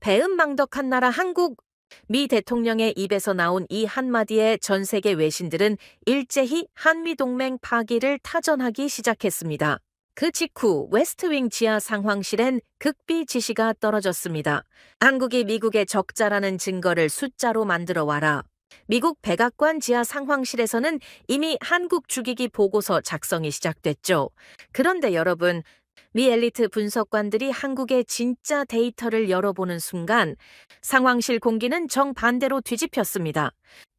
배은망덕한 나라 한국. 미 대통령의 입에서 나온 이 한마디에 전 세계 외신들은 일제히 한미동맹 파기를 타전하기 시작했습니다. 그 직후 웨스트윙 지하 상황실엔 극비 지시가 떨어졌습니다. 한국이 미국의 적자라는 증거를 숫자로 만들어 와라. 미국 백악관 지하 상황실에서는 이미 한국 죽이기 보고서 작성이 시작됐죠. 그런데 여러분, 미 엘리트 분석관들이 한국의 진짜 데이터를 열어보는 순간 상황실 공기는 정반대로 뒤집혔습니다.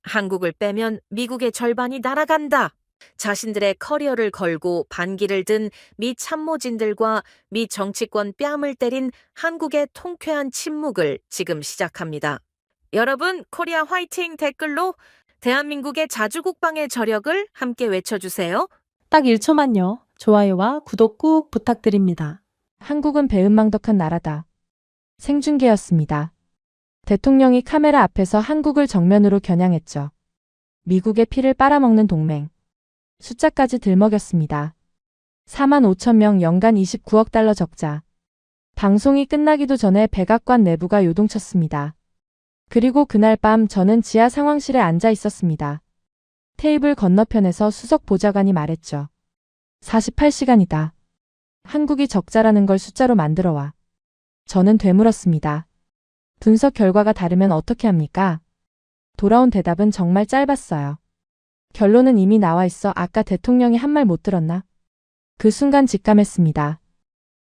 한국을 빼면 미국의 절반이 날아간다. 자신들의 커리어를 걸고 반기를 든 미 참모진들과 미 정치권 뺨을 때린 한국의 통쾌한 침묵을 지금 시작합니다. 여러분, 코리아 화이팅 댓글로 대한민국의 자주국방의 저력을 함께 외쳐주세요. 딱 1초만요. 좋아요와 구독 꾹 부탁드립니다. 한국은 배은망덕한 나라다. 생중계였습니다. 대통령이 카메라 앞에서 한국을 정면으로 겨냥했죠. 미국의 피를 빨아먹는 동맹. 숫자까지 들먹였습니다. 4만 5천 명 연간 29억 달러 적자. 방송이 끝나기도 전에 백악관 내부가 요동쳤습니다. 그리고 그날 밤 저는 지하 상황실에 앉아 있었습니다. 테이블 건너편에서 수석 보좌관이 말했죠. 48시간이다. 한국이 적자라는 걸 숫자로 만들어와. 저는 되물었습니다. 분석 결과가 다르면 어떻게 합니까? 돌아온 대답은 정말 짧았어요. 결론은 이미 나와 있어. 아까 대통령이 한 말 못 들었나? 그 순간 직감했습니다.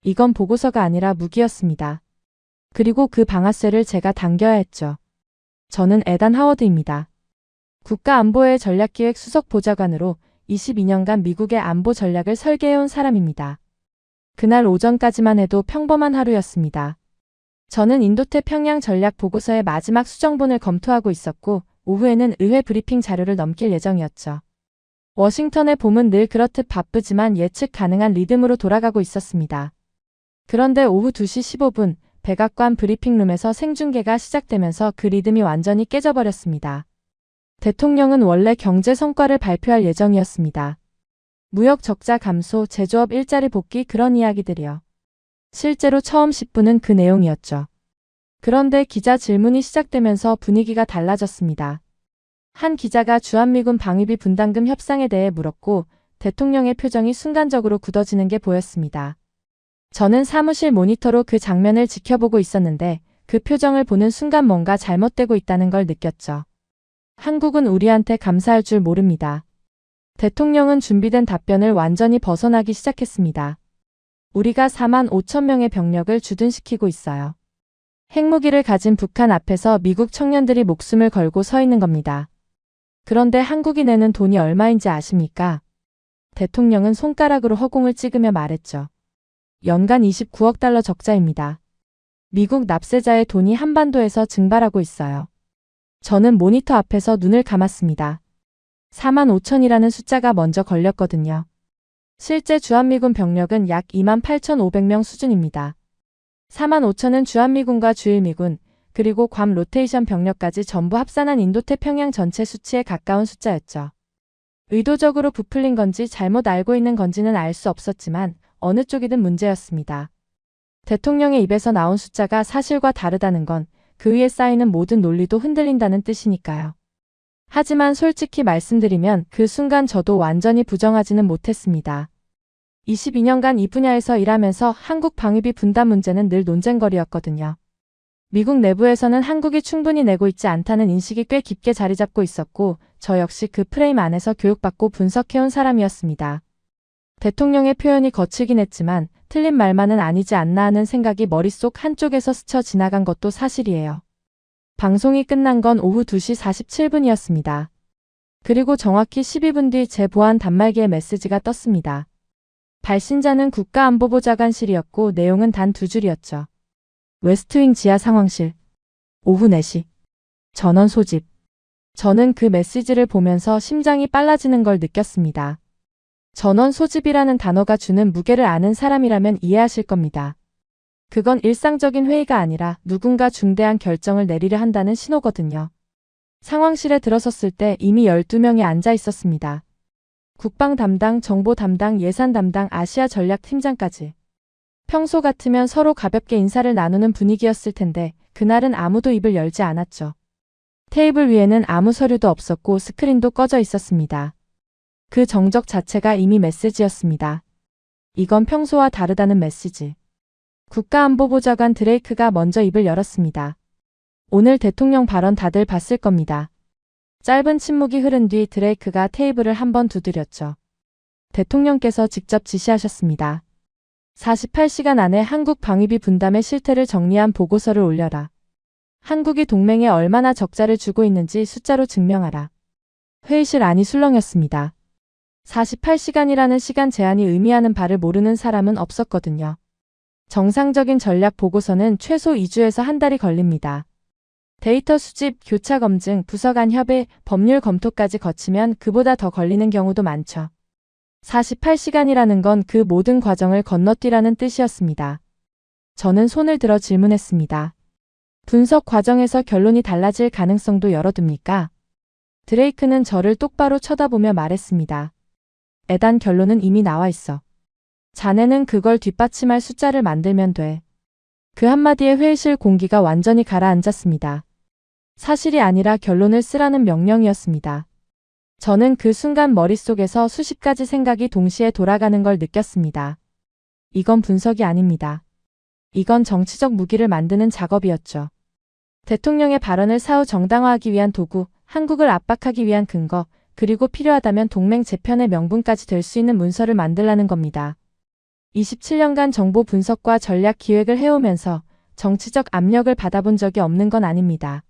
이건 보고서가 아니라 무기였습니다. 그리고 그 방아쇠를 제가 당겨야 했죠. 저는 에단 하워드입니다. 국가안보회 전략기획 수석 보좌관으로 22년간 미국의 안보 전략을 설계해온 사람입니다. 그날 오전까지만 해도 평범한 하루였습니다. 저는 인도태평양 전략 보고서의 마지막 수정본을 검토하고 있었고 오후에는 의회 브리핑 자료를 넘길 예정이었죠. 워싱턴의 봄은 늘 그렇듯 바쁘지만 예측 가능한 리듬으로 돌아가고 있었습니다. 그런데 오후 2시 15분 백악관 브리핑룸에서 생중계가 시작되면서 그 리듬이 완전히 깨져버렸습니다. 대통령은 원래 경제 성과를 발표할 예정이었습니다. 무역 적자 감소, 제조업 일자리 복귀 그런 이야기들이요. 실제로 처음 10분은 그 내용이었죠. 그런데 기자 질문이 시작되면서 분위기가 달라졌습니다. 한 기자가 주한미군 방위비 분담금 협상에 대해 물었고 대통령의 표정이 순간적으로 굳어지는 게 보였습니다. 저는 사무실 모니터로 그 장면을 지켜보고 있었는데 그 표정을 보는 순간 뭔가 잘못되고 있다는 걸 느꼈죠. 한국은 우리한테 감사할 줄 모릅니다. 대통령은 준비된 답변을 완전히 벗어나기 시작했습니다. 우리가 4만 5천 명의 병력을 주둔시키고 있어요. 핵무기를 가진 북한 앞에서 미국 청년들이 목숨을 걸고 서 있는 겁니다. 그런데 한국이 내는 돈이 얼마인지 아십니까? 대통령은 손가락으로 허공을 찍으며 말했죠. 연간 29억 달러 적자입니다. 미국 납세자의 돈이 한반도에서 증발하고 있어요. 저는 모니터 앞에서 눈을 감았습니다. 4만 5천이라는 숫자가 먼저 걸렸거든요. 실제 주한미군 병력은 약 2만 8,500명 수준입니다. 4만 5천은 주한미군과 주일미군, 그리고 괌 로테이션 병력까지 전부 합산한 인도태평양 전체 수치에 가까운 숫자였죠. 의도적으로 부풀린 건지 잘못 알고 있는 건지는 알 수 없었지만 어느 쪽이든 문제였습니다. 대통령의 입에서 나온 숫자가 사실과 다르다는 건 그 위에 쌓이는 모든 논리도 흔들린다는 뜻이니까요. 하지만 솔직히 말씀드리면 그 순간 저도 완전히 부정하지는 못했습니다. 22년간 이 분야에서 일하면서 한국 방위비 분담 문제는 늘 논쟁거리였거든요. 미국 내부에서는 한국이 충분히 내고 있지 않다는 인식이 꽤 깊게 자리 잡고 있었고 저 역시 그 프레임 안에서 교육받고 분석해온 사람이었습니다. 대통령의 표현이 거칠긴 했지만 틀린 말만은 아니지 않나 하는 생각이 머릿속 한쪽에서 스쳐 지나간 것도 사실이에요. 방송이 끝난 건 오후 2시 47분이었습니다. 그리고 정확히 12분 뒤 제 보안 단말기에 메시지가 떴습니다. 발신자는 국가안보보좌관실이었고 내용은 단 2줄이었죠. 웨스트윙 지하 상황실. 오후 4시. 전원 소집. 저는 그 메시지를 보면서 심장이 빨라지는 걸 느꼈습니다. 전원 소집이라는 단어가 주는 무게를 아는 사람이라면 이해하실 겁니다. 그건 일상적인 회의가 아니라 누군가 중대한 결정을 내리려 한다는 신호거든요. 상황실에 들어섰을 때 이미 12명이 앉아 있었습니다. 국방 담당, 정보 담당, 예산 담당, 아시아 전략 팀장까지. 평소 같으면 서로 가볍게 인사를 나누는 분위기였을 텐데 그날은 아무도 입을 열지 않았죠. 테이블 위에는 아무 서류도 없었고 스크린도 꺼져 있었습니다. 그 정적 자체가 이미 메시지였습니다. 이건 평소와 다르다는 메시지. 국가안보보좌관 드레이크가 먼저 입을 열었습니다. 오늘 대통령 발언 다들 봤을 겁니다. 짧은 침묵이 흐른 뒤 드레이크가 테이블을 한번 두드렸죠. 대통령께서 직접 지시하셨습니다. 48시간 안에 한국 방위비 분담의 실태를 정리한 보고서를 올려라. 한국이 동맹에 얼마나 적자를 주고 있는지 숫자로 증명하라. 회의실 안이 술렁였습니다. 48시간이라는 시간 제한이 의미하는 바를 모르는 사람은 없었거든요. 정상적인 전략 보고서는 최소 2주에서 한 달이 걸립니다. 데이터 수집, 교차 검증, 부서 간 협의, 법률 검토까지 거치면 그보다 더 걸리는 경우도 많죠. 48시간이라는 건 그 모든 과정을 건너뛰라는 뜻이었습니다. 저는 손을 들어 질문했습니다. 분석 과정에서 결론이 달라질 가능성도 열어둡니까? 드레이크는 저를 똑바로 쳐다보며 말했습니다. 에단 결론은 이미 나와 있어. 자네는 그걸 뒷받침할 숫자를 만들면 돼. 그 한마디에 회의실 공기가 완전히 가라앉았습니다. 사실이 아니라 결론을 쓰라는 명령이었습니다. 저는 그 순간 머릿속에서 수십 가지 생각이 동시에 돌아가는 걸 느꼈습니다. 이건 분석이 아닙니다. 이건 정치적 무기를 만드는 작업이었죠. 대통령의 발언을 사후 정당화하기 위한 도구, 한국을 압박하기 위한 근거, 그리고 필요하다면 동맹 재편의 명분까지 될 수 있는 문서를 만들라는 겁니다. 27년간 정보 분석과 전략 기획을 해오면서 정치적 압력을 받아본 적이 없는 건 아닙니다.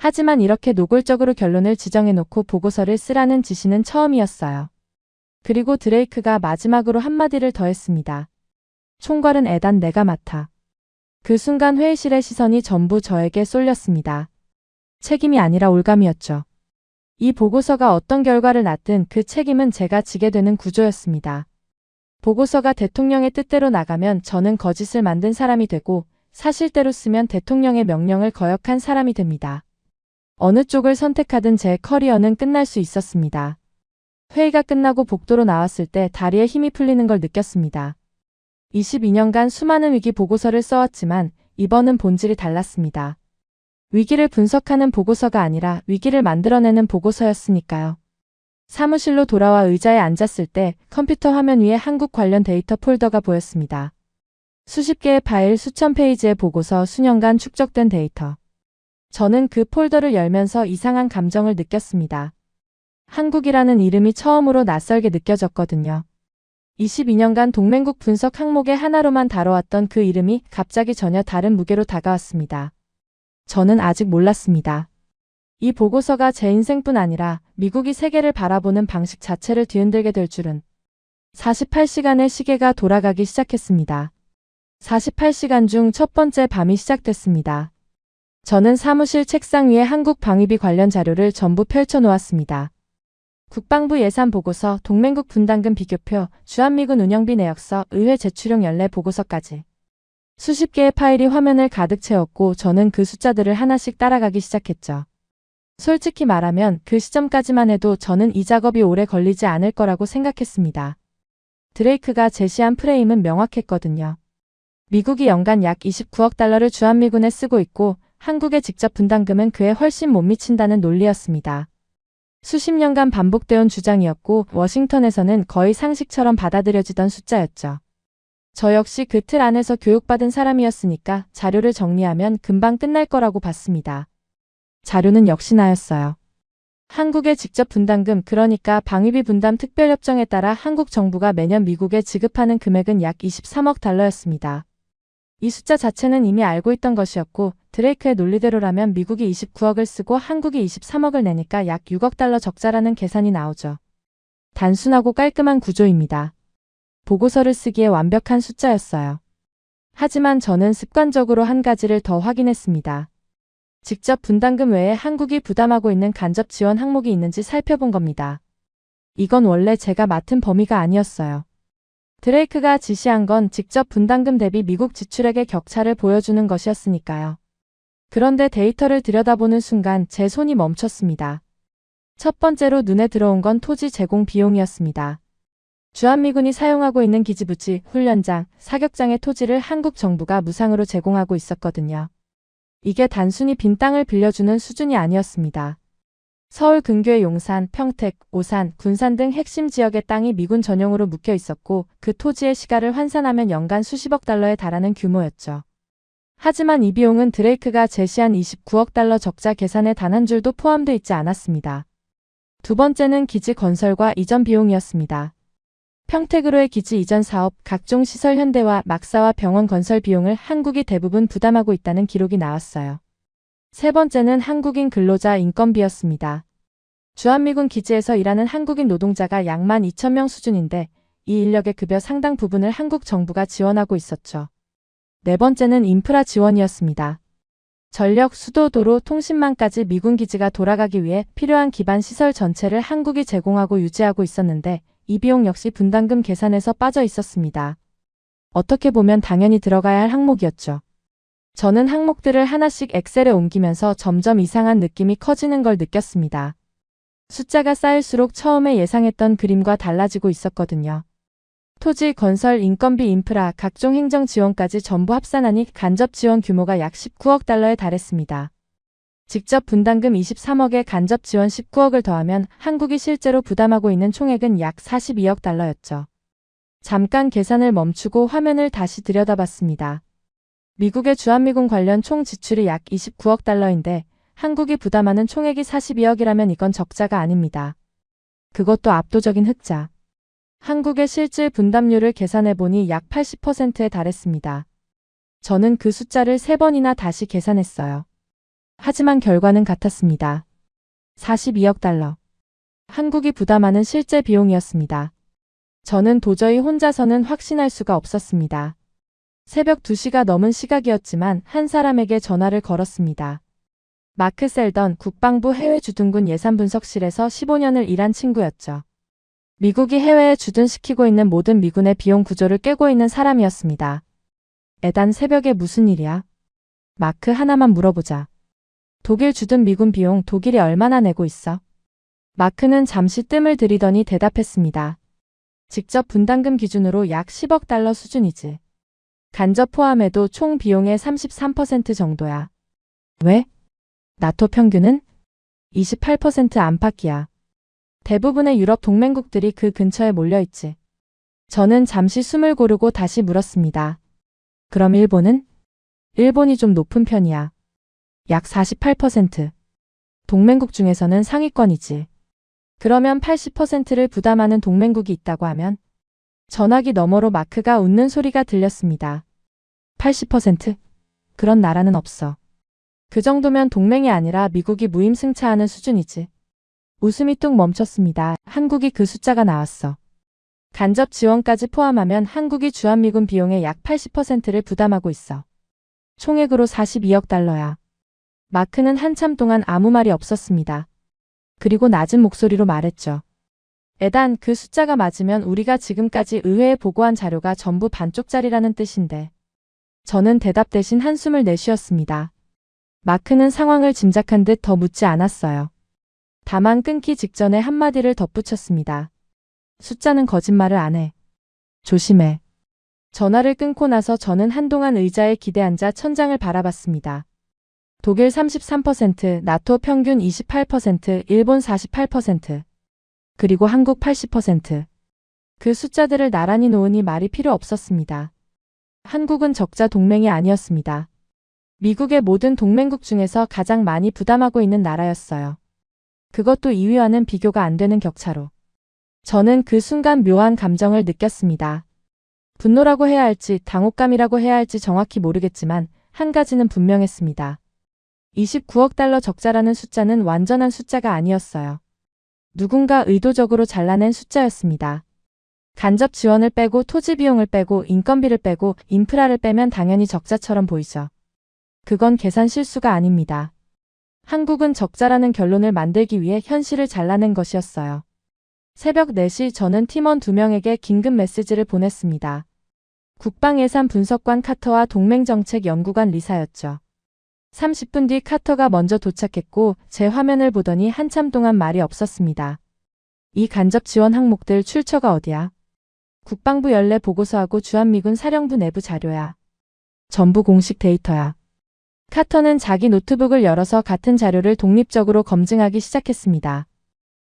하지만 이렇게 노골적으로 결론을 지정해놓고 보고서를 쓰라는 지시는 처음이었어요. 그리고 드레이크가 마지막으로 한마디를 더했습니다. 총괄은 에단 내가 맡아. 그 순간 회의실의 시선이 전부 저에게 쏠렸습니다. 책임이 아니라 올감이었죠. 이 보고서가 어떤 결과를 낳든 그 책임은 제가 지게 되는 구조였습니다. 보고서가 대통령의 뜻대로 나가면 저는 거짓을 만든 사람이 되고 사실대로 쓰면 대통령의 명령을 거역한 사람이 됩니다. 어느 쪽을 선택하든 제 커리어는 끝날 수 있었습니다. 회의가 끝나고 복도로 나왔을 때 다리에 힘이 풀리는 걸 느꼈습니다. 22년간 수많은 위기 보고서를 써왔지만 이번은 본질이 달랐습니다. 위기를 분석하는 보고서가 아니라 위기를 만들어내는 보고서였으니까요. 사무실로 돌아와 의자에 앉았을 때 컴퓨터 화면 위에 한국 관련 데이터 폴더가 보였습니다. 수십 개의 파일, 수천 페이지의 보고서, 수년간 축적된 데이터. 저는 그 폴더를 열면서 이상한 감정을 느꼈습니다. 한국이라는 이름이 처음으로 낯설게 느껴졌거든요. 22년간 동맹국 분석 항목의 하나로만 다뤄왔던 그 이름이 갑자기 전혀 다른 무게로 다가왔습니다. 저는 아직 몰랐습니다. 이 보고서가 제 인생뿐 아니라 미국이 세계를 바라보는 방식 자체를 뒤흔들게 될 줄은. 48시간의 시계가 돌아가기 시작했습니다. 48시간 중 첫 번째 밤이 시작됐습니다. 저는 사무실 책상 위에 한국 방위비 관련 자료를 전부 펼쳐놓았습니다. 국방부 예산 보고서, 동맹국 분담금 비교표, 주한미군 운영비 내역서, 의회 제출용 연례 보고서까지. 수십 개의 파일이 화면을 가득 채웠고 저는 그 숫자들을 하나씩 따라가기 시작했죠. 솔직히 말하면 그 시점까지만 해도 저는 이 작업이 오래 걸리지 않을 거라고 생각했습니다. 드레이크가 제시한 프레임은 명확했거든요. 미국이 연간 약 29억 달러를 주한미군에 쓰고 있고 한국의 직접 분담금은 그에 훨씬 못 미친다는 논리였습니다. 수십 년간 반복되어 온 주장이었고 워싱턴에서는 거의 상식처럼 받아들여지던 숫자였죠. 저 역시 그 틀 안에서 교육받은 사람이었으니까 자료를 정리하면 금방 끝날 거라고 봤습니다. 자료는 역시 나였어요. 한국의 직접 분담금, 그러니까 방위비 분담 특별협정에 따라 한국 정부가 매년 미국에 지급하는 금액은 약 23억 달러였습니다. 이 숫자 자체는 이미 알고 있던 것이었고 드레이크의 논리대로라면 미국이 29억을 쓰고 한국이 23억을 내니까 약 6억 달러 적자라는 계산이 나오죠. 단순하고 깔끔한 구조입니다. 보고서를 쓰기에 완벽한 숫자였어요. 하지만 저는 습관적으로 한 가지를 더 확인했습니다. 직접 분담금 외에 한국이 부담하고 있는 간접 지원 항목이 있는지 살펴본 겁니다. 이건 원래 제가 맡은 범위가 아니었어요. 드레이크가 지시한 건 직접 분담금 대비 미국 지출액의 격차를 보여주는 것이었으니까요. 그런데 데이터를 들여다보는 순간 제 손이 멈췄습니다. 첫 번째로 눈에 들어온 건 토지 제공 비용이었습니다. 주한미군이 사용하고 있는 기지부지, 훈련장, 사격장의 토지를 한국 정부가 무상으로 제공하고 있었거든요. 이게 단순히 빈 땅을 빌려주는 수준이 아니었습니다. 서울 근교의 용산, 평택, 오산, 군산 등 핵심 지역의 땅이 미군 전용으로 묶여 있었고 그 토지의 시가를 환산하면 연간 수십억 달러에 달하는 규모였죠. 하지만 이 비용은 드레이크가 제시한 29억 달러 적자 계산에 단 한 줄도 포함되어 있지 않았습니다. 두 번째는 기지 건설과 이전 비용이었습니다. 평택으로의 기지 이전 사업, 각종 시설 현대화, 막사와 병원 건설 비용을 한국이 대부분 부담하고 있다는 기록이 나왔어요. 세 번째는 한국인 근로자 인건비였습니다. 주한미군 기지에서 일하는 한국인 노동자가 약 12,000명 수준인데 이 인력의 급여 상당 부분을 한국 정부가 지원하고 있었죠. 네 번째는 인프라 지원이었습니다. 전력, 수도, 도로, 통신망까지 미군 기지가 돌아가기 위해 필요한 기반 시설 전체를 한국이 제공하고 유지하고 있었는데 이 비용 역시 분담금 계산에서 빠져 있었습니다. 어떻게 보면 당연히 들어가야 할 항목이었죠. 저는 항목들을 하나씩 엑셀에 옮기면서 점점 이상한 느낌이 커지는 걸 느꼈습니다. 숫자가 쌓일수록 처음에 예상했던 그림과 달라지고 있었거든요. 토지, 건설, 인건비, 인프라, 각종 행정 지원까지 전부 합산하니 간접 지원 규모가 약 19억 달러에 달했습니다. 직접 분담금 23억에 간접 지원 19억을 더하면 한국이 실제로 부담하고 있는 총액은 약 42억 달러였죠. 잠깐 계산을 멈추고 화면을 다시 들여다봤습니다. 미국의 주한미군 관련 총 지출이 약 29억 달러인데 한국이 부담하는 총액이 42억이라면 이건 적자가 아닙니다. 그것도 압도적인 흑자. 한국의 실질 분담률을 계산해보니 약 80%에 달했습니다. 저는 그 숫자를 3번이나 다시 계산했어요. 하지만 결과는 같았습니다. 42억 달러. 한국이 부담하는 실제 비용이었습니다. 저는 도저히 혼자서는 확신할 수가 없었습니다. 새벽 2시가 넘은 시각이었지만 한 사람에게 전화를 걸었습니다. 마크 셀던 국방부 해외주둔군 예산분석실에서 15년을 일한 친구였죠. 미국이 해외에 주둔시키고 있는 모든 미군의 비용 구조를 꿰고 있는 사람이었습니다. 에단, 새벽에 무슨 일이야? 마크, 하나만 물어보자. 독일 주둔 미군 비용 독일이 얼마나 내고 있어? 마크는 잠시 뜸을 들이더니 대답했습니다. 직접 분담금 기준으로 약 10억 달러 수준이지. 간접 포함해도 총 비용의 33% 정도야. 왜? 나토 평균은? 28% 안팎이야. 대부분의 유럽 동맹국들이 그 근처에 몰려있지. 저는 잠시 숨을 고르고 다시 물었습니다. 그럼 일본은? 일본이 좀 높은 편이야. 약 48%. 동맹국 중에서는 상위권이지. 그러면 80%를 부담하는 동맹국이 있다고 하면? 전화기 너머로 마크가 웃는 소리가 들렸습니다. 80%? 그런 나라는 없어. 그 정도면 동맹이 아니라 미국이 무임승차하는 수준이지. 웃음이 뚝 멈췄습니다. 한국이 그 숫자가 나왔어. 간접 지원까지 포함하면 한국이 주한미군 비용의 약 80%를 부담하고 있어. 총액으로 42억 달러야. 마크는 한참 동안 아무 말이 없었습니다. 그리고 낮은 목소리로 말했죠. 에단, 그 숫자가 맞으면 우리가 지금까지 의회에 보고한 자료가 전부 반쪽짜리라는 뜻인데. 저는 대답 대신 한숨을 내쉬었습니다. 마크는 상황을 짐작한 듯 더 묻지 않았어요. 다만 끊기 직전에 한마디를 덧붙였습니다. 숫자는 거짓말을 안 해. 조심해. 전화를 끊고 나서 저는 한동안 의자에 기대앉아 천장을 바라봤습니다. 독일 33%, 나토 평균 28%, 일본 48%, 그리고 한국 80%. 그 숫자들을 나란히 놓으니 말이 필요 없었습니다. 한국은 적자 동맹이 아니었습니다. 미국의 모든 동맹국 중에서 가장 많이 부담하고 있는 나라였어요. 그것도 2위와는 비교가 안 되는 격차로. 저는 그 순간 묘한 감정을 느꼈습니다. 분노라고 해야 할지 당혹감이라고 해야 할지 정확히 모르겠지만 한 가지는 분명했습니다. 29억 달러 적자라는 숫자는 완전한 숫자가 아니었어요. 누군가 의도적으로 잘라낸 숫자였습니다. 간접 지원을 빼고 토지 비용을 빼고 인건비를 빼고 인프라를 빼면 당연히 적자처럼 보이죠. 그건 계산 실수가 아닙니다. 한국은 적자라는 결론을 만들기 위해 현실을 잘라낸 것이었어요. 새벽 4시 저는 팀원 2명에게 긴급 메시지를 보냈습니다. 국방예산 분석관 카터와 동맹정책연구관 리사였죠. 30분 뒤 카터가 먼저 도착했고 제 화면을 보더니 한참 동안 말이 없었습니다. 이 간접 지원 항목들 출처가 어디야? 국방부 연례 보고서하고 주한미군 사령부 내부 자료야. 전부 공식 데이터야. 카터는 자기 노트북을 열어서 같은 자료를 독립적으로 검증하기 시작했습니다.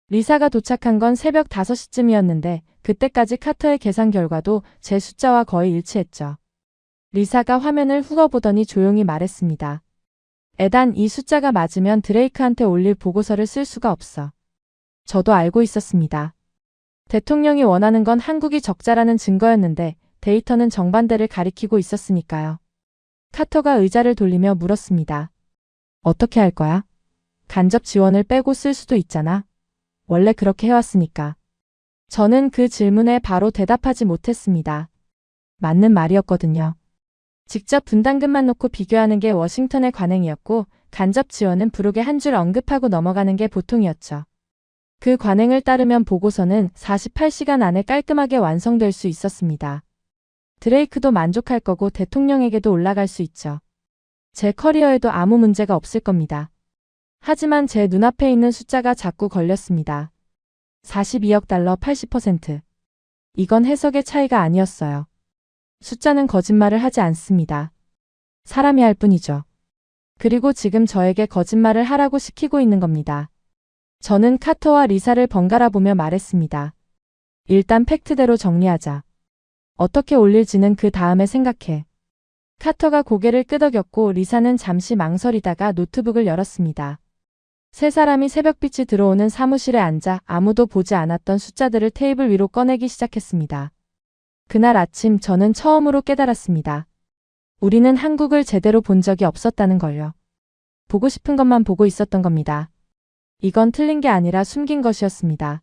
리사가 도착한 건 새벽 5시쯤이었는데 그때까지 카터의 계산 결과도 제 숫자와 거의 일치했죠. 리사가 화면을 훑어보더니 조용히 말했습니다. 에단, 이 숫자가 맞으면 드레이크한테 올릴 보고서를 쓸 수가 없어. 저도 알고 있었습니다. 대통령이 원하는 건 한국이 적자라는 증거였는데 데이터는 정반대를 가리키고 있었으니까요. 카터가 의자를 돌리며 물었습니다. 어떻게 할 거야? 간접 지원을 빼고 쓸 수도 있잖아. 원래 그렇게 해왔으니까. 저는 그 질문에 바로 대답하지 못했습니다. 맞는 말이었거든요. 직접 분담금만 놓고 비교하는 게 워싱턴의 관행이었고 간접 지원은 부록에 한 줄 언급하고 넘어가는 게 보통이었죠. 그 관행을 따르면 보고서는 48시간 안에 깔끔하게 완성될 수 있었습니다. 드레이크도 만족할 거고 대통령에게도 올라갈 수 있죠. 제 커리어에도 아무 문제가 없을 겁니다. 하지만 제 눈앞에 있는 숫자가 자꾸 걸렸습니다. 42억 달러 80%. 이건 해석의 차이가 아니었어요. 숫자는 거짓말을 하지 않습니다. 사람이 할 뿐이죠. 그리고 지금 저에게 거짓말을 하라고 시키고 있는 겁니다. 저는 카터와 리사를 번갈아 보며 말했습니다. 일단 팩트대로 정리하자. 어떻게 올릴지는 그 다음에 생각해. 카터가 고개를 끄덕였고 리사는 잠시 망설이다가 노트북을 열었습니다. 세 사람이 새벽빛이 들어오는 사무실에 앉아 아무도 보지 않았던 숫자들을 테이블 위로 꺼내기 시작했습니다. 그날 아침 저는 처음으로 깨달았습니다. 우리는 한국을 제대로 본 적이 없었다는 걸요. 보고 싶은 것만 보고 있었던 겁니다. 이건 틀린 게 아니라 숨긴 것이었습니다.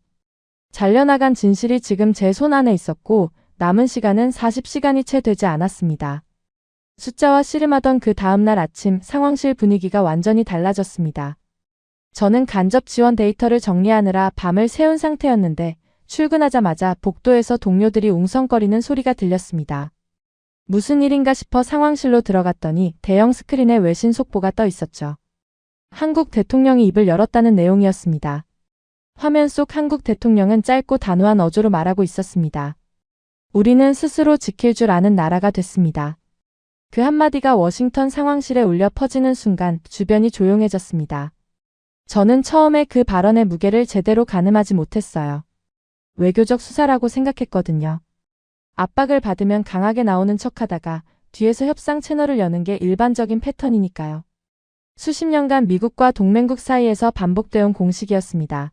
잘려나간 진실이 지금 제 손 안에 있었고 남은 시간은 40시간이 채 되지 않았습니다. 숫자와 씨름하던 그 다음날 아침 상황실 분위기가 완전히 달라졌습니다. 저는 간접 지원 데이터를 정리하느라 밤을 새운 상태였는데 출근하자마자 복도에서 동료들이 웅성거리는 소리가 들렸습니다. 무슨 일인가 싶어 상황실로 들어갔더니 대형 스크린에 외신 속보가 떠 있었죠. 한국 대통령이 입을 열었다는 내용이었습니다. 화면 속 한국 대통령은 짧고 단호한 어조로 말하고 있었습니다. 우리는 스스로 지킬 줄 아는 나라가 됐습니다. 그 한마디가 워싱턴 상황실에 울려 퍼지는 순간 주변이 조용해졌습니다. 저는 처음에 그 발언의 무게를 제대로 가늠하지 못했어요. 외교적 수사라고 생각했거든요. 압박을 받으면 강하게 나오는 척하다가 뒤에서 협상 채널을 여는 게 일반적인 패턴이니까요. 수십 년간 미국과 동맹국 사이에서 반복되어 온 공식이었습니다.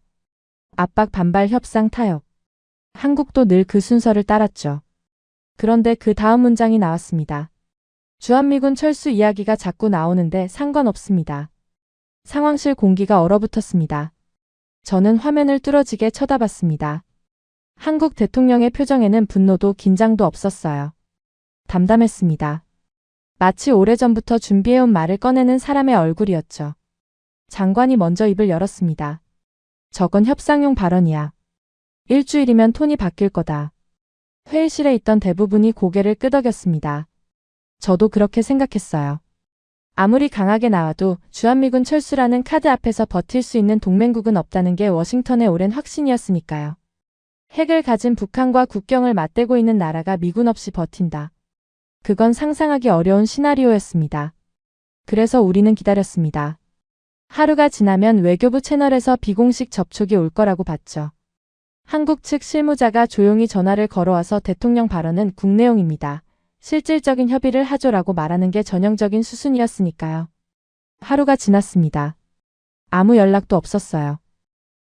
압박, 반발, 협상, 타협. 한국도 늘 그 순서를 따랐죠. 그런데 그 다음 문장이 나왔습니다. 주한미군 철수 이야기가 자꾸 나오는데 상관없습니다. 상황실 공기가 얼어붙었습니다. 저는 화면을 뚫어지게 쳐다봤습니다. 한국 대통령의 표정에는 분노도 긴장도 없었어요. 담담했습니다. 마치 오래전부터 준비해온 말을 꺼내는 사람의 얼굴이었죠. 장관이 먼저 입을 열었습니다. 저건 협상용 발언이야. 일주일이면 톤이 바뀔 거다. 회의실에 있던 대부분이 고개를 끄덕였습니다. 저도 그렇게 생각했어요. 아무리 강하게 나와도 주한미군 철수라는 카드 앞에서 버틸 수 있는 동맹국은 없다는 게 워싱턴의 오랜 확신이었으니까요. 핵을 가진 북한과 국경을 맞대고 있는 나라가 미군 없이 버틴다. 그건 상상하기 어려운 시나리오였습니다. 그래서 우리는 기다렸습니다. 하루가 지나면 외교부 채널에서 비공식 접촉이 올 거라고 봤죠. 한국 측 실무자가 조용히 전화를 걸어와서 대통령 발언은 국내용입니다. 실질적인 협의를 하죠라고 말하는 게 전형적인 수순이었으니까요. 하루가 지났습니다. 아무 연락도 없었어요.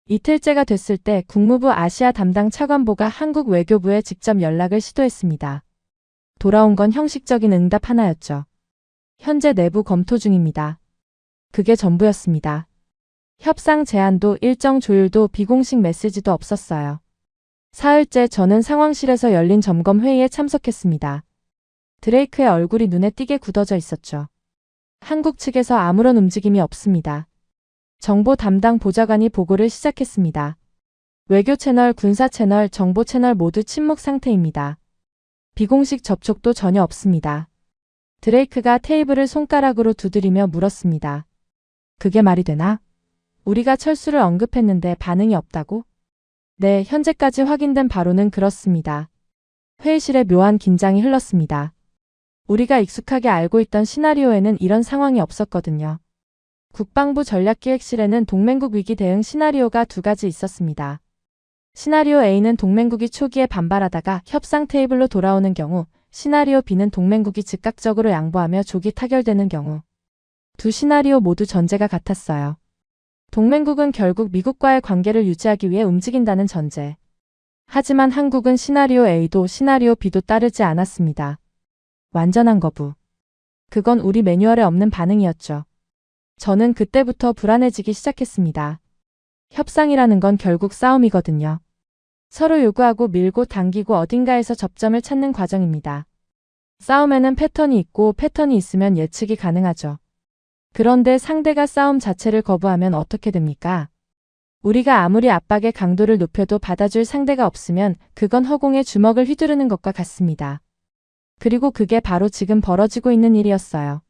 이틀째가 됐을 때 국무부 아시아 담당 차관보가 한국 외교부에 직접 연락을 시도했습니다. 돌아온 건 형식적인 응답 하나였죠. 현재 내부 검토 중입니다. 그게 전부였습니다. 협상 제안도 일정 조율도 비공식 메시지도 없었어요. 사흘째 저는 상황실에서 열린 점검 회의에 참석했습니다. 드레이크의 얼굴이 눈에 띄게 굳어져 있었죠. 한국 측에서 아무런 움직임이 없습니다. 정보 담당 보좌관이 보고를 시작했습니다. 외교 채널, 군사 채널, 정보 채널 모두 침묵 상태입니다. 비공식 접촉도 전혀 없습니다. 드레이크가 테이블을 손가락으로 두드리며 물었습니다. 그게 말이 되나? 우리가 철수를 언급했는데 반응이 없다고? 네, 현재까지 확인된 바로는 그렇습니다. 회의실에 묘한 긴장이 흘렀습니다. 우리가 익숙하게 알고 있던 시나리오에는 이런 상황이 없었거든요. 국방부 전략기획실에는 동맹국 위기 대응 시나리오가 두 가지 있었습니다. 시나리오 A는 동맹국이 초기에 반발하다가 협상 테이블로 돌아오는 경우, 시나리오 B는 동맹국이 즉각적으로 양보하며 조기 타결되는 경우. 두 시나리오 모두 전제가 같았어요. 동맹국은 결국 미국과의 관계를 유지하기 위해 움직인다는 전제. 하지만 한국은 시나리오 A도 시나리오 B도 따르지 않았습니다. 완전한 거부. 그건 우리 매뉴얼에 없는 반응이었죠. 저는 그때부터 불안해지기 시작했습니다. 협상이라는 건 결국 싸움이거든요. 서로 요구하고 밀고 당기고 어딘가에서 접점을 찾는 과정입니다. 싸움에는 패턴이 있고 패턴이 있으면 예측이 가능하죠. 그런데 상대가 싸움 자체를 거부하면 어떻게 됩니까? 우리가 아무리 압박의 강도를 높여도 받아줄 상대가 없으면 그건 허공에 주먹을 휘두르는 것과 같습니다. 그리고 그게 바로 지금 벌어지고 있는 일이었어요.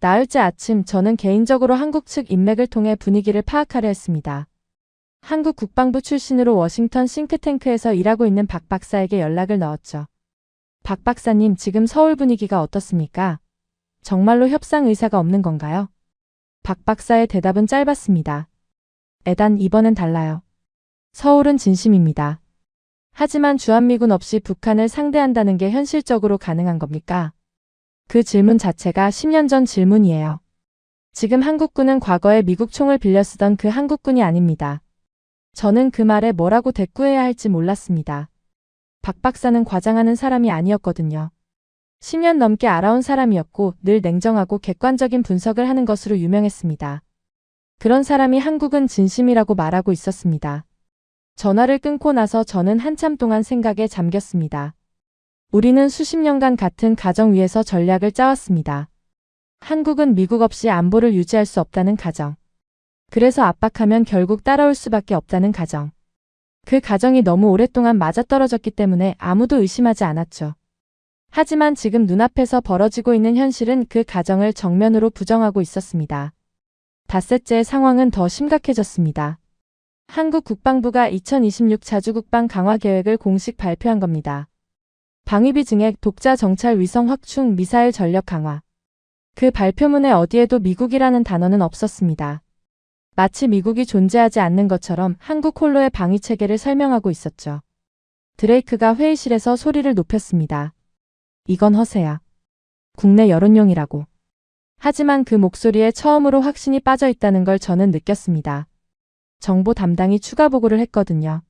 나흘째 아침 저는 개인적으로 한국 측 인맥을 통해 분위기를 파악하려 했습니다. 한국 국방부 출신으로 워싱턴 싱크탱크에서 일하고 있는 박 박사에게 연락을 넣었죠. 박 박사님, 지금 서울 분위기가 어떻습니까? 정말로 협상 의사가 없는 건가요? 박 박사의 대답은 짧았습니다. 에단, 이번엔 달라요. 서울은 진심입니다. 하지만 주한미군 없이 북한을 상대한다는 게 현실적으로 가능한 겁니까? 그 질문 자체가 10년 전 질문이에요. 지금 한국군은 과거에 미국 총을 빌려 쓰던 그 한국군이 아닙니다. 저는 그 말에 뭐라고 대꾸해야 할지 몰랐습니다. 박 박사는 과장하는 사람이 아니었거든요. 10년 넘게 알아온 사람이었고 늘 냉정하고 객관적인 분석을 하는 것으로 유명했습니다. 그런 사람이 한국은 진심이라고 말하고 있었습니다. 전화를 끊고 나서 저는 한참 동안 생각에 잠겼습니다. 우리는 수십 년간 같은 가정 위에서 전략을 짜왔습니다. 한국은 미국 없이 안보를 유지할 수 없다는 가정. 그래서 압박하면 결국 따라올 수밖에 없다는 가정. 그 가정이 너무 오랫동안 맞아떨어졌기 때문에 아무도 의심하지 않았죠. 하지만 지금 눈앞에서 벌어지고 있는 현실은 그 가정을 정면으로 부정하고 있었습니다. 닷새째 상황은 더 심각해졌습니다. 한국 국방부가 2026 자주국방 강화 계획을 공식 발표한 겁니다. 방위비 증액, 독자 정찰 위성 확충, 미사일 전력 강화. 그 발표문에 어디에도 미국이라는 단어는 없었습니다. 마치 미국이 존재하지 않는 것처럼 한국 홀로의 방위 체계를 설명하고 있었죠. 드레이크가 회의실에서 소리를 높였습니다. 이건 허세야. 국내 여론용이라고. 하지만 그 목소리에 처음으로 확신이 빠져 있다는 걸 저는 느꼈습니다. 정보 담당이 추가 보고를 했거든요.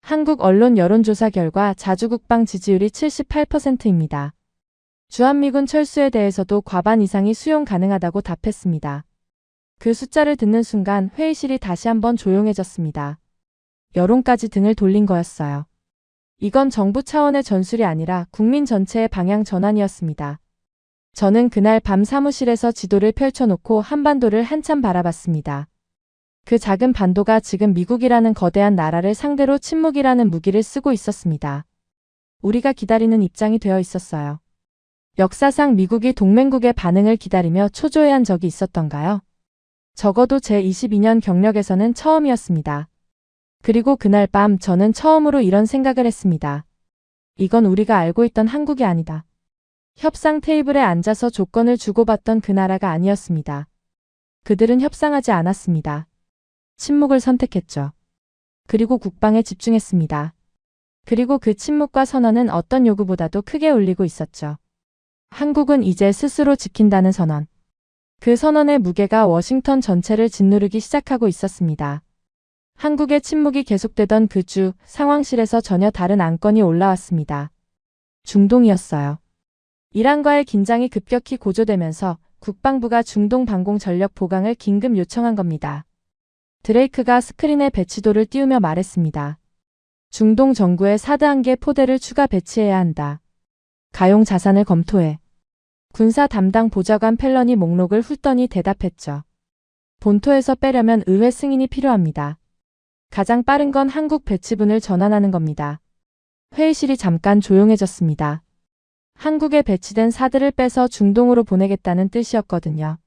한국 언론 여론조사 결과 자주국방 지지율이 78%입니다. 주한미군 철수에 대해서도 과반 이상이 수용 가능하다고 답했습니다. 그 숫자를 듣는 순간 회의실이 다시 한번 조용해졌습니다. 여론까지 등을 돌린 거였어요. 이건 정부 차원의 전술이 아니라 국민 전체의 방향 전환이었습니다. 저는 그날 밤 사무실에서 지도를 펼쳐놓고 한반도를 한참 바라봤습니다. 그 작은 반도가 지금 미국이라는 거대한 나라를 상대로 침묵이라는 무기를 쓰고 있었습니다. 우리가 기다리는 입장이 되어 있었어요. 역사상 미국이 동맹국의 반응을 기다리며 초조해한 적이 있었던가요? 적어도 제 22년 경력에서는 처음이었습니다. 그리고 그날 밤 저는 처음으로 이런 생각을 했습니다. 이건 우리가 알고 있던 한국이 아니다. 협상 테이블에 앉아서 조건을 주고받던 그 나라가 아니었습니다. 그들은 협상하지 않았습니다. 침묵을 선택했죠. 그리고 국방에 집중했습니다. 그리고 그 침묵과 선언은 어떤 요구보다도 크게 울리고 있었죠. 한국은 이제 스스로 지킨다는 선언. 그 선언의 무게가 워싱턴 전체를 짓누르기 시작하고 있었습니다. 한국의 침묵이 계속되던 그 주, 상황실에서 전혀 다른 안건이 올라왔습니다. 중동이었어요. 이란과의 긴장이 급격히 고조되면서 국방부가 중동 방공 전력 보강을 긴급 요청한 겁니다. 드레이크가 스크린에 배치도를 띄우며 말했습니다. 중동 정구에 사드 1개 포대를 추가 배치해야 한다. 가용 자산을 검토해. 군사 담당 보좌관 펠런이 목록을 훑더니 대답했죠. 본토에서 빼려면 의회 승인이 필요합니다. 가장 빠른 건 한국 배치분을 전환하는 겁니다. 회의실이 잠깐 조용해졌습니다. 한국에 배치된 사드를 빼서 중동으로 보내겠다는 뜻이었거든요.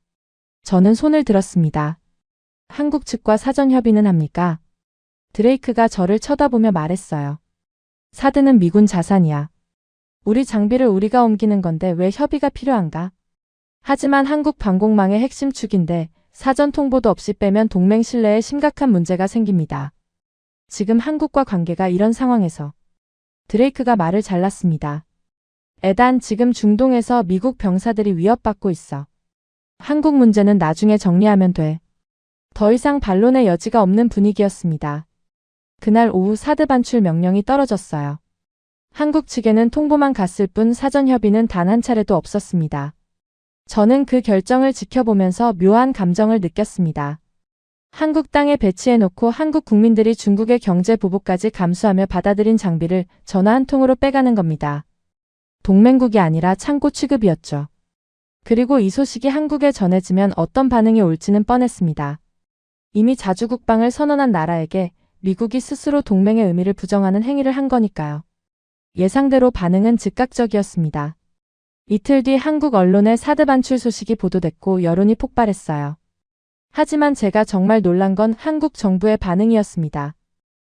저는 손을 들었습니다. 한국 측과 사전 협의는 합니까? 드레이크가 저를 쳐다보며 말했어요. 사드는 미군 자산이야. 우리 장비를 우리가 옮기는 건데 왜 협의가 필요한가? 하지만 한국 방공망의 핵심 축인데 사전 통보도 없이 빼면 동맹 신뢰에 심각한 문제가 생깁니다. 지금 한국과 관계가 이런 상황에서 드레이크가 말을 잘랐습니다. 에단, 지금 중동에서 미국 병사들이 위협받고 있어. 한국 문제는 나중에 정리하면 돼. 더 이상 반론의 여지가 없는 분위기였습니다. 그날 오후 사드 반출 명령이 떨어졌어요. 한국 측에는 통보만 갔을 뿐 사전 협의는 단 한 차례도 없었습니다. 저는 그 결정을 지켜보면서 묘한 감정을 느꼈습니다. 한국 땅에 배치해놓고 한국 국민들이 중국의 경제 보복까지 감수하며 받아들인 장비를 전화 한 통으로 빼가는 겁니다. 동맹국이 아니라 창고 취급이었죠. 그리고 이 소식이 한국에 전해지면 어떤 반응이 올지는 뻔했습니다. 이미 자주국방을 선언한 나라에게 미국이 스스로 동맹의 의미를 부정하는 행위를 한 거니까요. 예상대로 반응은 즉각적이었습니다. 이틀 뒤 한국 언론에 사드 반출 소식이 보도됐고 여론이 폭발했어요. 하지만 제가 정말 놀란 건 한국 정부의 반응이었습니다.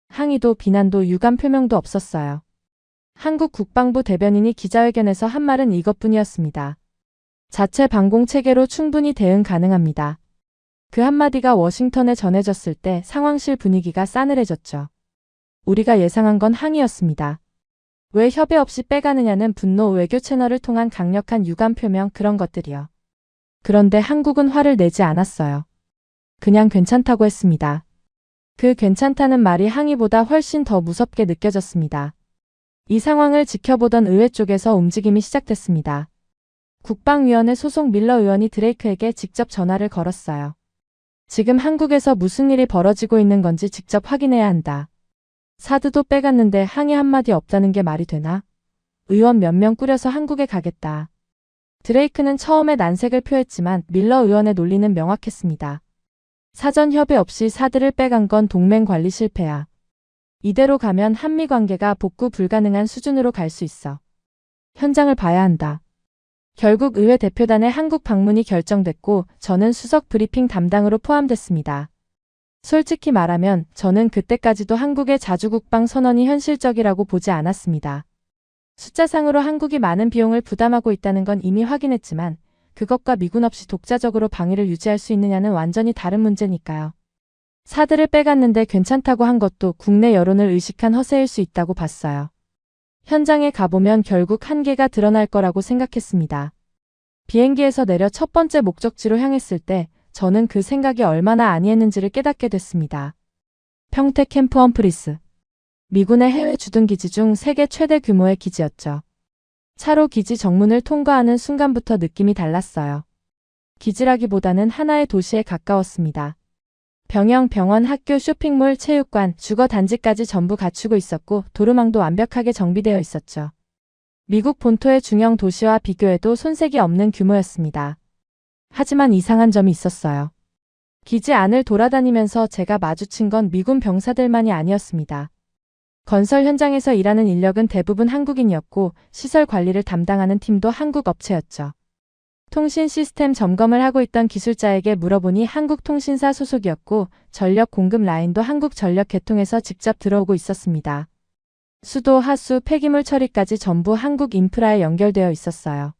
항의도 비난도 유감 표명도 없었어요. 한국 국방부 대변인이 기자회견에서 한 말은 이것뿐이었습니다. 자체 방공 체계로 충분히 대응 가능합니다. 그 한마디가 워싱턴에 전해졌을 때 상황실 분위기가 싸늘해졌죠. 우리가 예상한 건 항의였습니다. 왜 협의 없이 빼가느냐는 분노, 외교 채널을 통한 강력한 유감 표명, 그런 것들이요. 그런데 한국은 화를 내지 않았어요. 그냥 괜찮다고 했습니다. 그 괜찮다는 말이 항의보다 훨씬 더 무섭게 느껴졌습니다. 이 상황을 지켜보던 의회 쪽에서 움직임이 시작됐습니다. 국방위원회 소속 밀러 의원이 드레이크에게 직접 전화를 걸었어요. 지금 한국에서 무슨 일이 벌어지고 있는 건지 직접 확인해야 한다. 사드도 빼갔는데 항의 한마디 없다는 게 말이 되나? 의원 몇 명 꾸려서 한국에 가겠다. 드레이크는 처음에 난색을 표했지만 밀러 의원의 논리는 명확했습니다. 사전 협의 없이 사드를 빼간 건 동맹 관리 실패야. 이대로 가면 한미 관계가 복구 불가능한 수준으로 갈 수 있어. 현장을 봐야 한다. 결국 의회 대표단의 한국 방문이 결정됐고 저는 수석 브리핑 담당으로 포함됐습니다. 솔직히 말하면 저는 그때까지도 한국의 자주국방 선언이 현실적이라고 보지 않았습니다. 숫자상으로 한국이 많은 비용을 부담하고 있다는 건 이미 확인했지만 그것과 미군 없이 독자적으로 방위를 유지할 수 있느냐는 완전히 다른 문제니까요. 사드를 빼갔는데 괜찮다고 한 것도 국내 여론을 의식한 허세일 수 있다고 봤어요. 현장에 가보면 결국 한계가 드러날 거라고 생각했습니다. 비행기에서 내려 첫 번째 목적지로 향했을 때 저는 그 생각이 얼마나 아니했는지를 깨닫게 됐습니다. 평택 캠프 험프리스. 미군의 해외 주둔기지 중 세계 최대 규모의 기지였죠. 차로 기지 정문을 통과하는 순간부터 느낌이 달랐어요. 기지라기보다는 하나의 도시에 가까웠습니다. 병영, 병원, 학교, 쇼핑몰, 체육관, 주거 단지까지 전부 갖추고 있었고 도로망도 완벽하게 정비되어 있었죠. 미국 본토의 중형 도시와 비교해도 손색이 없는 규모였습니다. 하지만 이상한 점이 있었어요. 기지 안을 돌아다니면서 제가 마주친 건 미군 병사들만이 아니었습니다. 건설 현장에서 일하는 인력은 대부분 한국인이었고 시설 관리를 담당하는 팀도 한국 업체였죠. 통신 시스템 점검을 하고 있던 기술자에게 물어보니 한국통신사 소속이었고 전력 공급 라인도 한국전력 계통에서 직접 들어오고 있었습니다. 수도, 하수, 폐기물 처리까지 전부 한국 인프라에 연결되어 있었어요.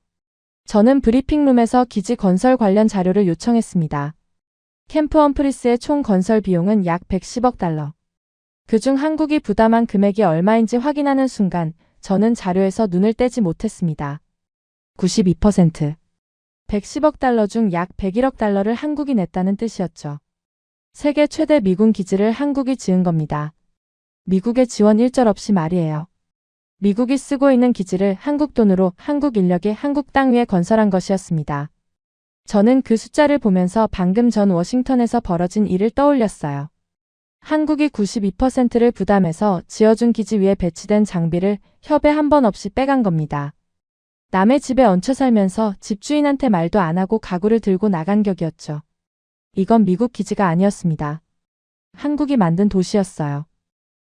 저는 브리핑룸에서 기지 건설 관련 자료를 요청했습니다. 캠프 험프리스의 총 건설 비용은 약 110억 달러. 그중 한국이 부담한 금액이 얼마인지 확인하는 순간 저는 자료에서 눈을 떼지 못했습니다. 92%. 110억 달러 중 약 101억 달러를 한국이 냈다는 뜻이었죠. 세계 최대 미군 기지를 한국이 지은 겁니다. 미국의 지원 일절 없이 말이에요. 미국이 쓰고 있는 기지를 한국 돈으로 한국 인력이 한국 땅 위에 건설한 것이었습니다. 저는 그 숫자를 보면서 방금 전 워싱턴에서 벌어진 일을 떠올렸어요. 한국이 92%를 부담해서 지어준 기지 위에 배치된 장비를 협의 한 번 없이 빼간 겁니다. 남의 집에 얹혀 살면서 집주인한테 말도 안 하고 가구를 들고 나간 격이었죠. 이건 미국 기지가 아니었습니다. 한국이 만든 도시였어요.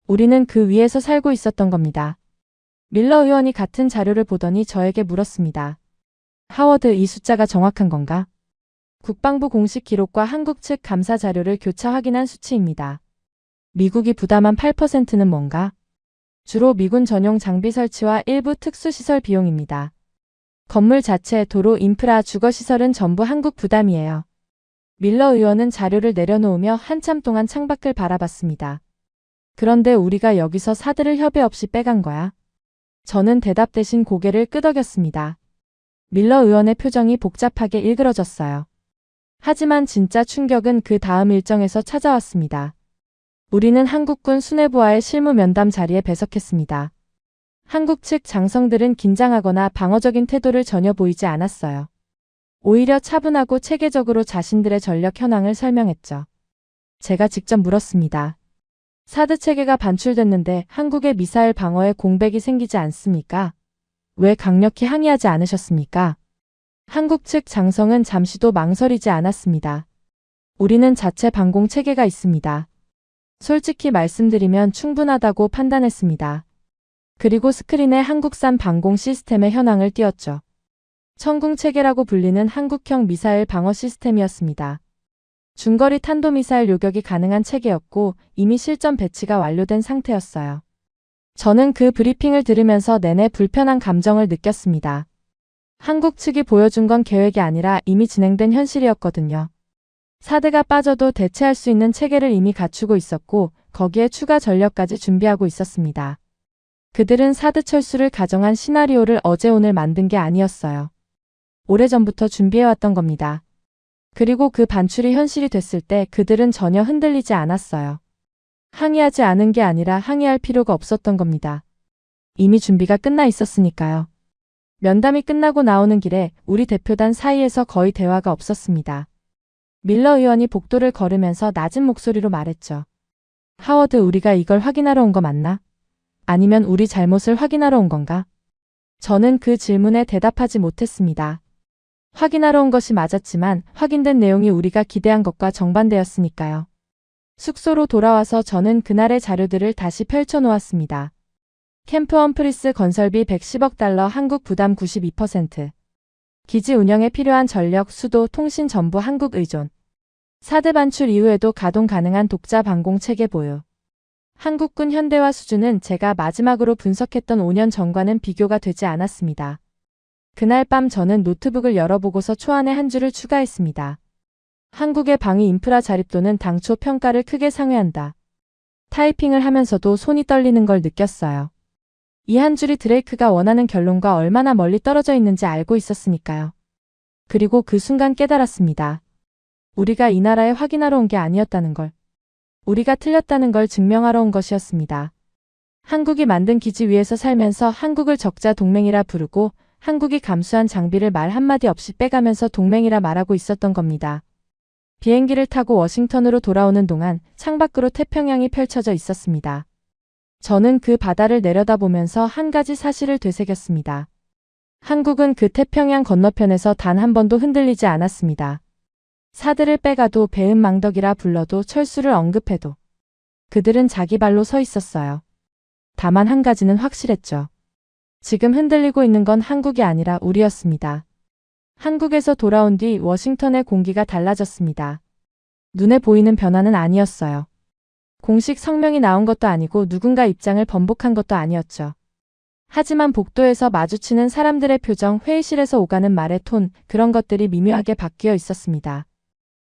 우리는 그 위에서 살고 있었던 겁니다. 밀러 의원이 같은 자료를 보더니 저에게 물었습니다. 하워드, 이 숫자가 정확한 건가? 국방부 공식 기록과 한국 측 감사 자료를 교차 확인한 수치입니다. 미국이 부담한 8%는 뭔가? 주로 미군 전용 장비 설치와 일부 특수시설 비용입니다. 건물 자체, 도로, 인프라, 주거시설은 전부 한국 부담이에요. 밀러 의원은 자료를 내려놓으며 한참 동안 창밖을 바라봤습니다. 그런데 우리가 여기서 사드를 협의 없이 빼간 거야? 저는 대답 대신 고개를 끄덕였습니다. 밀러 의원의 표정이 복잡하게 일그러졌어요. 하지만 진짜 충격은 그 다음 일정에서 찾아왔습니다. 우리는 한국군 수뇌부와의 실무 면담 자리에 배석했습니다. 한국 측 장성들은 긴장하거나 방어적인 태도를 전혀 보이지 않았어요. 오히려 차분하고 체계적으로 자신들의 전력 현황을 설명했죠. 제가 직접 물었습니다. 사드 체계가 반출됐는데 한국의 미사일 방어에 공백이 생기지 않습니까? 왜 강력히 항의하지 않으셨습니까? 한국 측 장성은 잠시도 망설이지 않았습니다. 우리는 자체 방공 체계가 있습니다. 솔직히 말씀드리면 충분하다고 판단했습니다. 그리고 스크린에 한국산 방공 시스템의 현황을 띄웠죠. 천궁 체계라고 불리는 한국형 미사일 방어 시스템이었습니다. 중거리 탄도미사일 요격이 가능한 체계였고 이미 실전 배치가 완료된 상태였어요. 저는 그 브리핑을 들으면서 내내 불편한 감정을 느꼈습니다. 한국 측이 보여준 건 계획이 아니라 이미 진행된 현실이었거든요. 사드가 빠져도 대체할 수 있는 체계를 이미 갖추고 있었고 거기에 추가 전력까지 준비하고 있었습니다. 그들은 사드 철수를 가정한 시나리오를 어제 오늘 만든 게 아니었어요. 오래전부터 준비해왔던 겁니다. 그리고 그 반출이 현실이 됐을 때 그들은 전혀 흔들리지 않았어요. 항의하지 않은 게 아니라 항의할 필요가 없었던 겁니다. 이미 준비가 끝나 있었으니까요. 면담이 끝나고 나오는 길에 우리 대표단 사이에서 거의 대화가 없었습니다. 밀러 의원이 복도를 걸으면서 낮은 목소리로 말했죠. 하워드, 우리가 이걸 확인하러 온 거 맞나? 아니면 우리 잘못을 확인하러 온 건가? 저는 그 질문에 대답하지 못했습니다. 확인하러 온 것이 맞았지만 확인된 내용이 우리가 기대한 것과 정반대였으니까요. 숙소로 돌아와서 저는 그날의 자료들을 다시 펼쳐놓았습니다. 캠프 험프리스 건설비 110억 달러, 한국 부담 92%. 기지 운영에 필요한 전력, 수도, 통신 전부 한국 의존. 사드 반출 이후에도 가동 가능한 독자 방공 체계 보유. 한국군 현대화 수준은 제가 마지막으로 분석했던 5년 전과는 비교가 되지 않았습니다. 그날 밤 저는 노트북을 열어보고서 초안에 한 줄을 추가했습니다. 한국의 방위 인프라 자립도는 당초 평가를 크게 상회한다. 타이핑을 하면서도 손이 떨리는 걸 느꼈어요. 이 한 줄이 드레이크가 원하는 결론과 얼마나 멀리 떨어져 있는지 알고 있었으니까요. 그리고 그 순간 깨달았습니다. 우리가 이 나라에 확인하러 온 게 아니었다는 걸. 우리가 틀렸다는 걸 증명하러 온 것이었습니다. 한국이 만든 기지 위에서 살면서 한국을 적자 동맹이라 부르고 한국이 감수한 장비를 말 한마디 없이 빼가면서 동맹이라 말하고 있었던 겁니다. 비행기를 타고 워싱턴으로 돌아오는 동안 창밖으로 태평양이 펼쳐져 있었습니다. 저는 그 바다를 내려다보면서 한 가지 사실을 되새겼습니다. 한국은 그 태평양 건너편에서 단 한 번도 흔들리지 않았습니다. 사드를 빼가도 배은망덕이라 불러도 철수를 언급해도 그들은 자기 발로 서 있었어요. 다만 한 가지는 확실했죠. 지금 흔들리고 있는 건 한국이 아니라 우리였습니다. 한국에서 돌아온 뒤 워싱턴의 공기가 달라졌습니다. 눈에 보이는 변화는 아니었어요. 공식 성명이 나온 것도 아니고 누군가 입장을 번복한 것도 아니었죠. 하지만 복도에서 마주치는 사람들의 표정, 회의실에서 오가는 말의 톤, 그런 것들이 미묘하게 바뀌어 있었습니다.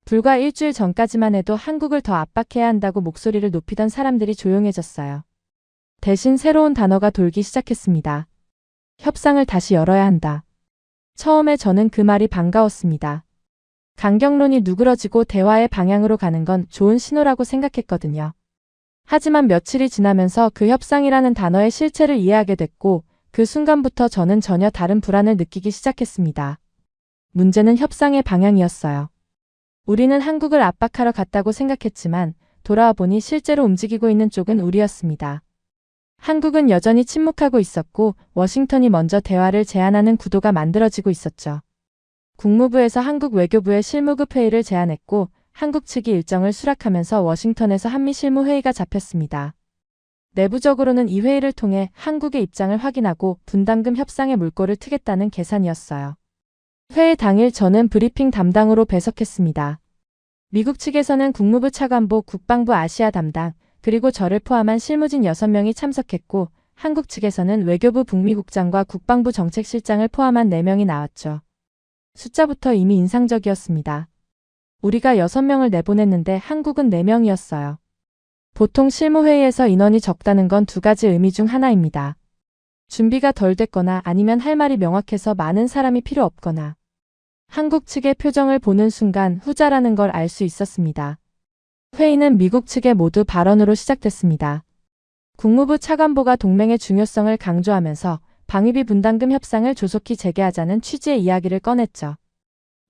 불과 일주일 전까지만 해도 한국을 더 압박해야 한다고 목소리를 높이던 사람들이 조용해졌어요. 대신 새로운 단어가 돌기 시작했습니다. 협상을 다시 열어야 한다. 처음에 저는 그 말이 반가웠습니다. 강경론이 누그러지고 대화의 방향으로 가는 건 좋은 신호라고 생각했거든요. 하지만 며칠이 지나면서 그 협상이라는 단어의 실체를 이해하게 됐고 그 순간부터 저는 전혀 다른 불안을 느끼기 시작했습니다. 문제는 협상의 방향이었어요. 우리는 한국을 압박하러 갔다고 생각했지만 돌아와 보니 실제로 움직이고 있는 쪽은 우리였습니다. 한국은 여전히 침묵하고 있었고 워싱턴이 먼저 대화를 제안하는 구도가 만들어지고 있었죠. 국무부에서 한국 외교부에 실무급 회의를 제안했고 한국 측이 일정을 수락하면서 워싱턴에서 한미 실무 회의가 잡혔습니다. 내부적으로는 이 회의를 통해 한국의 입장을 확인하고 분담금 협상의 물꼬를 트겠다는 계산이었어요. 회의 당일 저는 브리핑 담당으로 배석했습니다. 미국 측에서는 국무부 차관보, 국방부 아시아 담당, 그리고 저를 포함한 실무진 6명이 참석했고 한국 측에서는 외교부 북미국장과 국방부 정책실장을 포함한 4명이 나왔죠. 숫자부터 이미 인상적이었습니다. 우리가 6명을 내보냈는데 한국은 4명이었어요. 보통 실무회의에서 인원이 적다는 건 2가지 의미 중 하나입니다. 준비가 덜 됐거나 아니면 할 말이 명확해서 많은 사람이 필요 없거나. 한국 측의 표정을 보는 순간 후자라는 걸 알 수 있었습니다. 회의는 미국 측의 모두 발언으로 시작됐습니다. 국무부 차관보가 동맹의 중요성을 강조하면서 방위비 분담금 협상을 조속히 재개하자는 취지의 이야기를 꺼냈죠.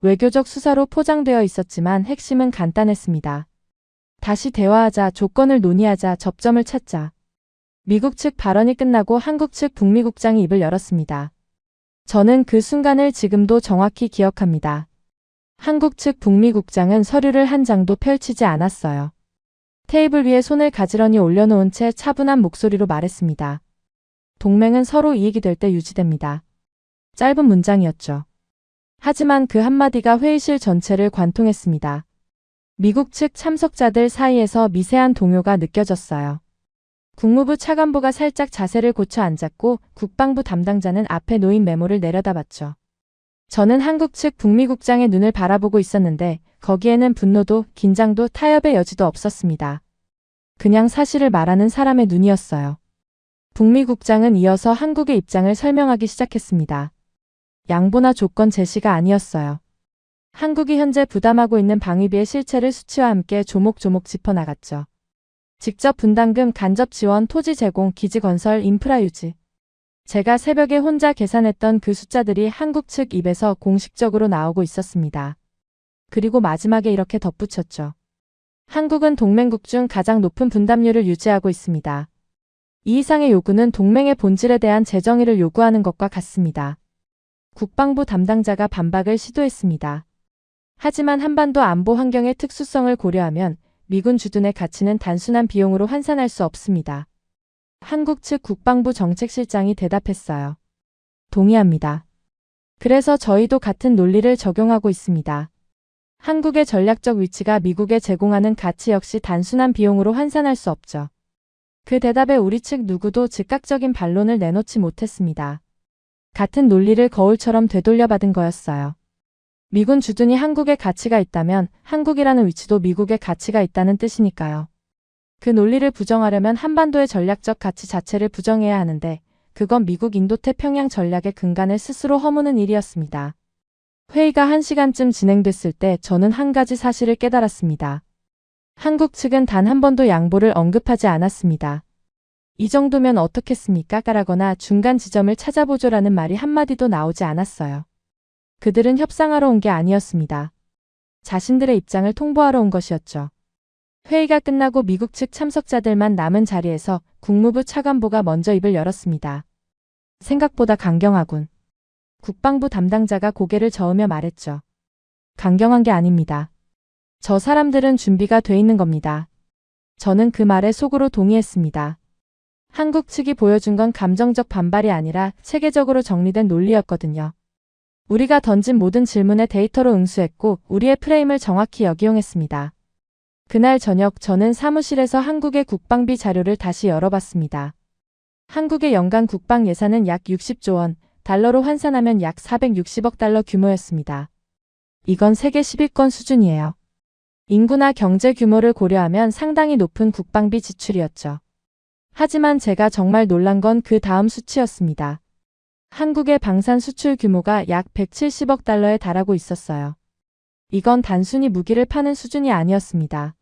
외교적 수사로 포장되어 있었지만 핵심은 간단했습니다. 다시 대화하자, 조건을 논의하자, 접점을 찾자. 미국 측 발언이 끝나고 한국 측 북미국장이 입을 열었습니다. 저는 그 순간을 지금도 정확히 기억합니다. 한국 측 북미국장은 서류를 한 장도 펼치지 않았어요. 테이블 위에 손을 가지런히 올려놓은 채 차분한 목소리로 말했습니다. 동맹은 서로 이익이 될 때 유지됩니다. 짧은 문장이었죠. 하지만 그 한마디가 회의실 전체를 관통했습니다. 미국 측 참석자들 사이에서 미세한 동요가 느껴졌어요. 국무부 차관보가 살짝 자세를 고쳐 앉았고 국방부 담당자는 앞에 놓인 메모를 내려다봤죠. 저는 한국 측 북미국장의 눈을 바라보고 있었는데 거기에는 분노도 긴장도 타협의 여지도 없었습니다. 그냥 사실을 말하는 사람의 눈이었어요. 북미국장은 이어서 한국의 입장을 설명하기 시작했습니다. 양보나 조건 제시가 아니었어요. 한국이 현재 부담하고 있는 방위비의 실체를 수치와 함께 조목조목 짚어나갔죠. 직접 분담금, 간접 지원, 토지 제공, 기지 건설, 인프라 유지. 제가 새벽에 혼자 계산했던 그 숫자들이 한국 측 입에서 공식적으로 나오고 있었습니다. 그리고 마지막에 이렇게 덧붙였죠. 한국은 동맹국 중 가장 높은 분담률을 유지하고 있습니다. 이 이상의 요구는 동맹의 본질에 대한 재정의를 요구하는 것과 같습니다. 국방부 담당자가 반박을 시도했습니다. 하지만 한반도 안보 환경의 특수성을 고려하면 미군 주둔의 가치는 단순한 비용으로 환산할 수 없습니다. 한국 측 국방부 정책실장이 대답했어요. 동의합니다. 그래서 저희도 같은 논리를 적용하고 있습니다. 한국의 전략적 위치가 미국에 제공하는 가치 역시 단순한 비용으로 환산할 수 없죠. 그 대답에 우리 측 누구도 즉각적인 반론을 내놓지 못했습니다. 같은 논리를 거울처럼 되돌려받은 거였어요. 미군 주둔이 한국에 가치가 있다면 한국이라는 위치도 미국에 가치가 있다는 뜻이니까요. 그 논리를 부정하려면 한반도의 전략적 가치 자체를 부정해야 하는데 그건 미국 인도태평양 전략의 근간을 스스로 허무는 일이었습니다. 회의가 1시간쯤 진행됐을 때 저는 한 가지 사실을 깨달았습니다. 한국 측은 단 한 번도 양보를 언급하지 않았습니다. 이 정도면 어떻겠습니까? 라거나 중간 지점을 찾아보죠라는 말이 한마디도 나오지 않았어요. 그들은 협상하러 온 게 아니었습니다. 자신들의 입장을 통보하러 온 것이었죠. 회의가 끝나고 미국 측 참석자들만 남은 자리에서 국무부 차관보가 먼저 입을 열었습니다. 생각보다 강경하군. 국방부 담당자가 고개를 저으며 말했죠. 강경한 게 아닙니다. 저 사람들은 준비가 돼 있는 겁니다. 저는 그 말에 속으로 동의했습니다. 한국 측이 보여준 건 감정적 반발이 아니라 체계적으로 정리된 논리였거든요. 우리가 던진 모든 질문에 데이터로 응수했고 우리의 프레임을 정확히 역이용했습니다. 그날 저녁 저는 사무실에서 한국의 국방비 자료를 다시 열어봤습니다. 한국의 연간 국방 예산은 약 60조 원, 달러로 환산하면 약 460억 달러 규모였습니다. 이건 세계 10위권 수준이에요. 인구나 경제 규모를 고려하면 상당히 높은 국방비 지출이었죠. 하지만 제가 정말 놀란 건 그 다음 수치였습니다. 한국의 방산 수출 규모가 약 170억 달러에 달하고 있었어요. 이건 단순히 무기를 파는 수준이 아니었습니다.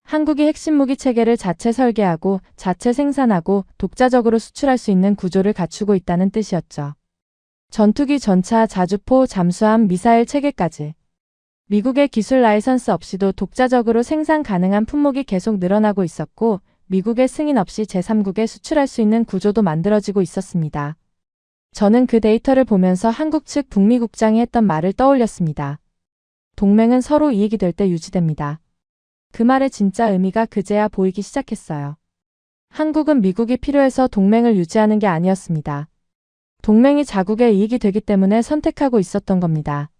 한국이 핵심 무기 체계를 자체 설계하고 자체 생산하고 독자적으로 수출할 수 있는 구조를 갖추고 있다는 뜻이었죠. 전투기, 전차, 자주포, 잠수함, 미사일 체계까지. 미국의 기술 라이선스 없이도 독자적으로 생산 가능한 품목이 계속 늘어나고 있었고 미국의 승인 없이 제3국에 수출할 수 있는 구조도 만들어지고 있었습니다. 저는 그 데이터를 보면서 한국 측 북미국장이 했던 말을 떠올렸습니다. 동맹은 서로 이익이 될 때 유지됩니다. 그 말의 진짜 의미가 그제야 보이기 시작했어요. 한국은 미국이 필요해서 동맹을 유지하는 게 아니었습니다. 동맹이 자국의 이익이 되기 때문에 선택하고 있었던 겁니다.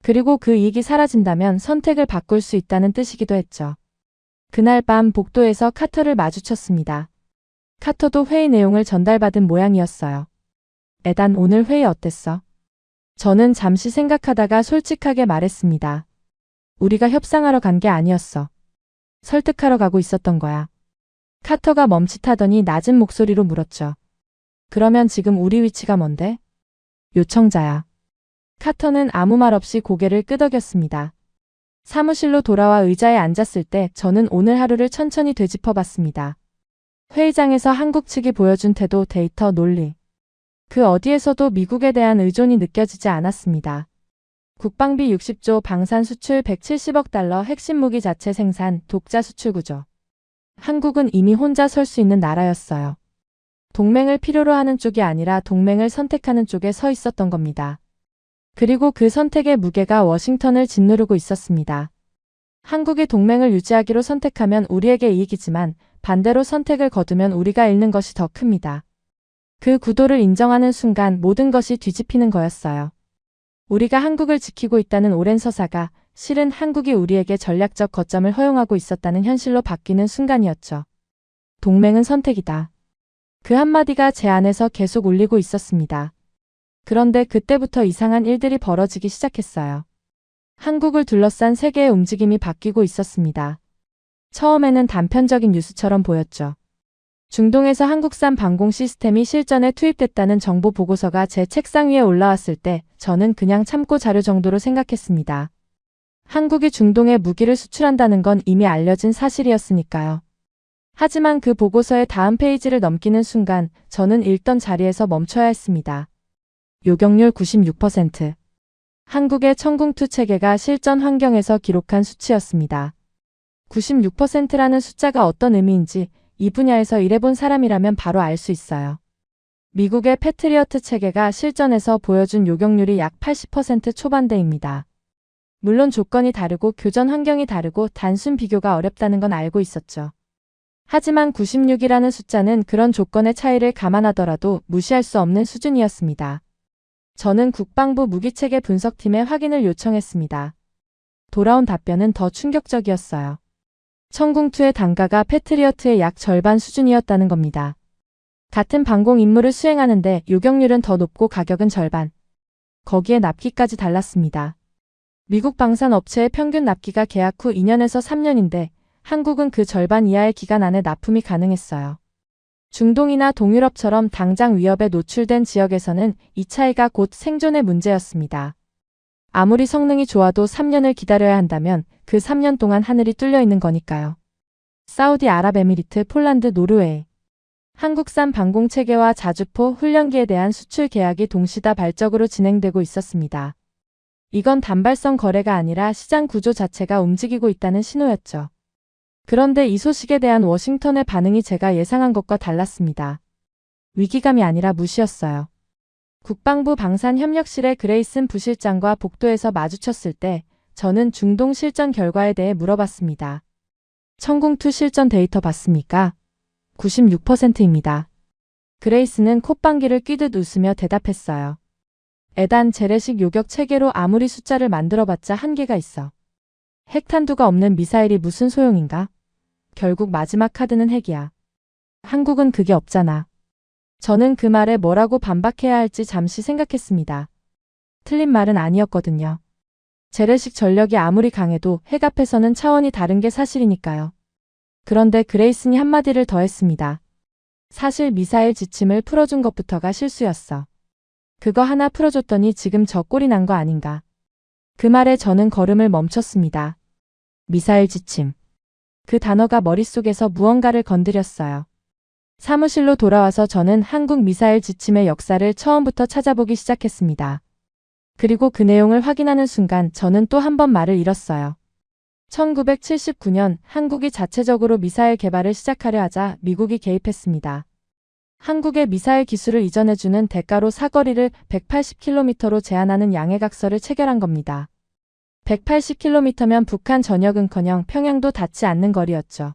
그리고 그 이익이 사라진다면 선택을 바꿀 수 있다는 뜻이기도 했죠. 그날 밤 복도에서 카터를 마주쳤습니다. 카터도 회의 내용을 전달받은 모양이었어요. 에단, 오늘 회의 어땠어? 저는 잠시 생각하다가 솔직하게 말했습니다. 우리가 협상하러 간 게 아니었어. 설득하러 가고 있었던 거야. 카터가 멈칫하더니 낮은 목소리로 물었죠. 그러면 지금 우리 위치가 뭔데? 요청자야. 카터는 아무 말 없이 고개를 끄덕였습니다. 사무실로 돌아와 의자에 앉았을 때 저는 오늘 하루를 천천히 되짚어봤습니다. 회의장에서 한국 측이 보여준 태도, 데이터, 논리. 그 어디에서도 미국에 대한 의존이 느껴지지 않았습니다. 국방비 60조, 방산 수출 170억 달러, 핵심 무기 자체 생산, 독자 수출 구조. 한국은 이미 혼자 설 수 있는 나라였어요. 동맹을 필요로 하는 쪽이 아니라 동맹을 선택하는 쪽에 서 있었던 겁니다. 그리고 그 선택의 무게가 워싱턴을 짓누르고 있었습니다. 한국이 동맹을 유지하기로 선택하면 우리에게 이익이지만 반대로 선택을 거두면 우리가 잃는 것이 더 큽니다. 그 구도를 인정하는 순간 모든 것이 뒤집히는 거였어요. 우리가 한국을 지키고 있다는 오랜 서사가 실은 한국이 우리에게 전략적 거점을 허용하고 있었다는 현실로 바뀌는 순간이었죠. 동맹은 선택이다. 그 한마디가 제 안에서 계속 울리고 있었습니다. 그런데 그때부터 이상한 일들이 벌어지기 시작했어요. 한국을 둘러싼 세계의 움직임이 바뀌고 있었습니다. 처음에는 단편적인 뉴스처럼 보였죠. 중동에서 한국산 방공 시스템이 실전에 투입됐다는 정보 보고서가 제 책상 위에 올라왔을 때 저는 그냥 참고 자료 정도로 생각했습니다. 한국이 중동에 무기를 수출한다는 건 이미 알려진 사실이었으니까요. 하지만 그 보고서의 다음 페이지를 넘기는 순간 저는 읽던 자리에서 멈춰야 했습니다. 요격률 96%. 한국의 천궁2 체계가 실전 환경에서 기록한 수치였습니다. 96%라는 숫자가 어떤 의미인지 이 분야에서 일해본 사람이라면 바로 알 수 있어요. 미국의 패트리어트 체계가 실전에서 보여준 요격률이 약 80% 초반대입니다. 물론 조건이 다르고 교전 환경이 다르고 단순 비교가 어렵다는 건 알고 있었죠. 하지만 96이라는 숫자는 그런 조건의 차이를 감안하더라도 무시할 수 없는 수준이었습니다. 저는 국방부 무기체계 분석팀에 확인을 요청했습니다. 돌아온 답변은 더 충격적이었어요. 천궁2의 단가가 패트리어트의 약 절반 수준이었다는 겁니다. 같은 방공 임무를 수행하는데 요격률은 더 높고 가격은 절반. 거기에 납기까지 달랐습니다. 미국 방산 업체의 평균 납기가 계약 후 2년에서 3년인데 한국은 그 절반 이하의 기간 안에 납품이 가능했어요. 중동이나 동유럽처럼 당장 위협에 노출된 지역에서는 이 차이가 곧 생존의 문제였습니다. 아무리 성능이 좋아도 3년을 기다려야 한다면 그 3년 동안 하늘이 뚫려 있는 거니까요. 사우디아랍에미리트, 폴란드, 노르웨이. 한국산 방공체계와 자주포, 훈련기에 대한 수출 계약이 동시다발적으로 진행되고 있었습니다. 이건 단발성 거래가 아니라 시장 구조 자체가 움직이고 있다는 신호였죠. 그런데 이 소식에 대한 워싱턴의 반응이 제가 예상한 것과 달랐습니다. 위기감이 아니라 무시였어요. 국방부 방산협력실의 그레이슨 부실장과 복도에서 마주쳤을 때 저는 중동 실전 결과에 대해 물어봤습니다. 천궁2 실전 데이터 봤습니까? 96%입니다. 그레이슨은 콧방귀를 뀌듯 웃으며 대답했어요. 에단, 재래식 요격 체계로 아무리 숫자를 만들어봤자 한계가 있어. 핵탄두가 없는 미사일이 무슨 소용인가? 결국 마지막 카드는 핵이야. 한국은 그게 없잖아. 저는 그 말에 뭐라고 반박해야 할지 잠시 생각했습니다. 틀린 말은 아니었거든요. 재래식 전력이 아무리 강해도 핵 앞에서는 차원이 다른 게 사실이니까요. 그런데 그레이슨이 한마디를 더 했습니다. 사실 미사일 지침을 풀어준 것부터가 실수였어. 그거 하나 풀어줬더니 지금 저 꼴이 난 거 아닌가. 그 말에 저는 걸음을 멈췄습니다. 미사일 지침. 그 단어가 머릿속에서 무언가를 건드렸어요. 사무실로 돌아와서 저는 한국 미사일 지침의 역사를 처음부터 찾아보기 시작했습니다. 그리고 그 내용을 확인하는 순간 저는 또 한 번 말을 잃었어요. 1979년 한국이 자체적으로 미사일 개발을 시작하려 하자 미국이 개입했습니다. 한국의 미사일 기술을 이전해주는 대가로 사거리를 180km로 제한하는 양해각서를 체결한 겁니다. 180km면 북한 전역은커녕 평양도 닿지 않는 거리였죠.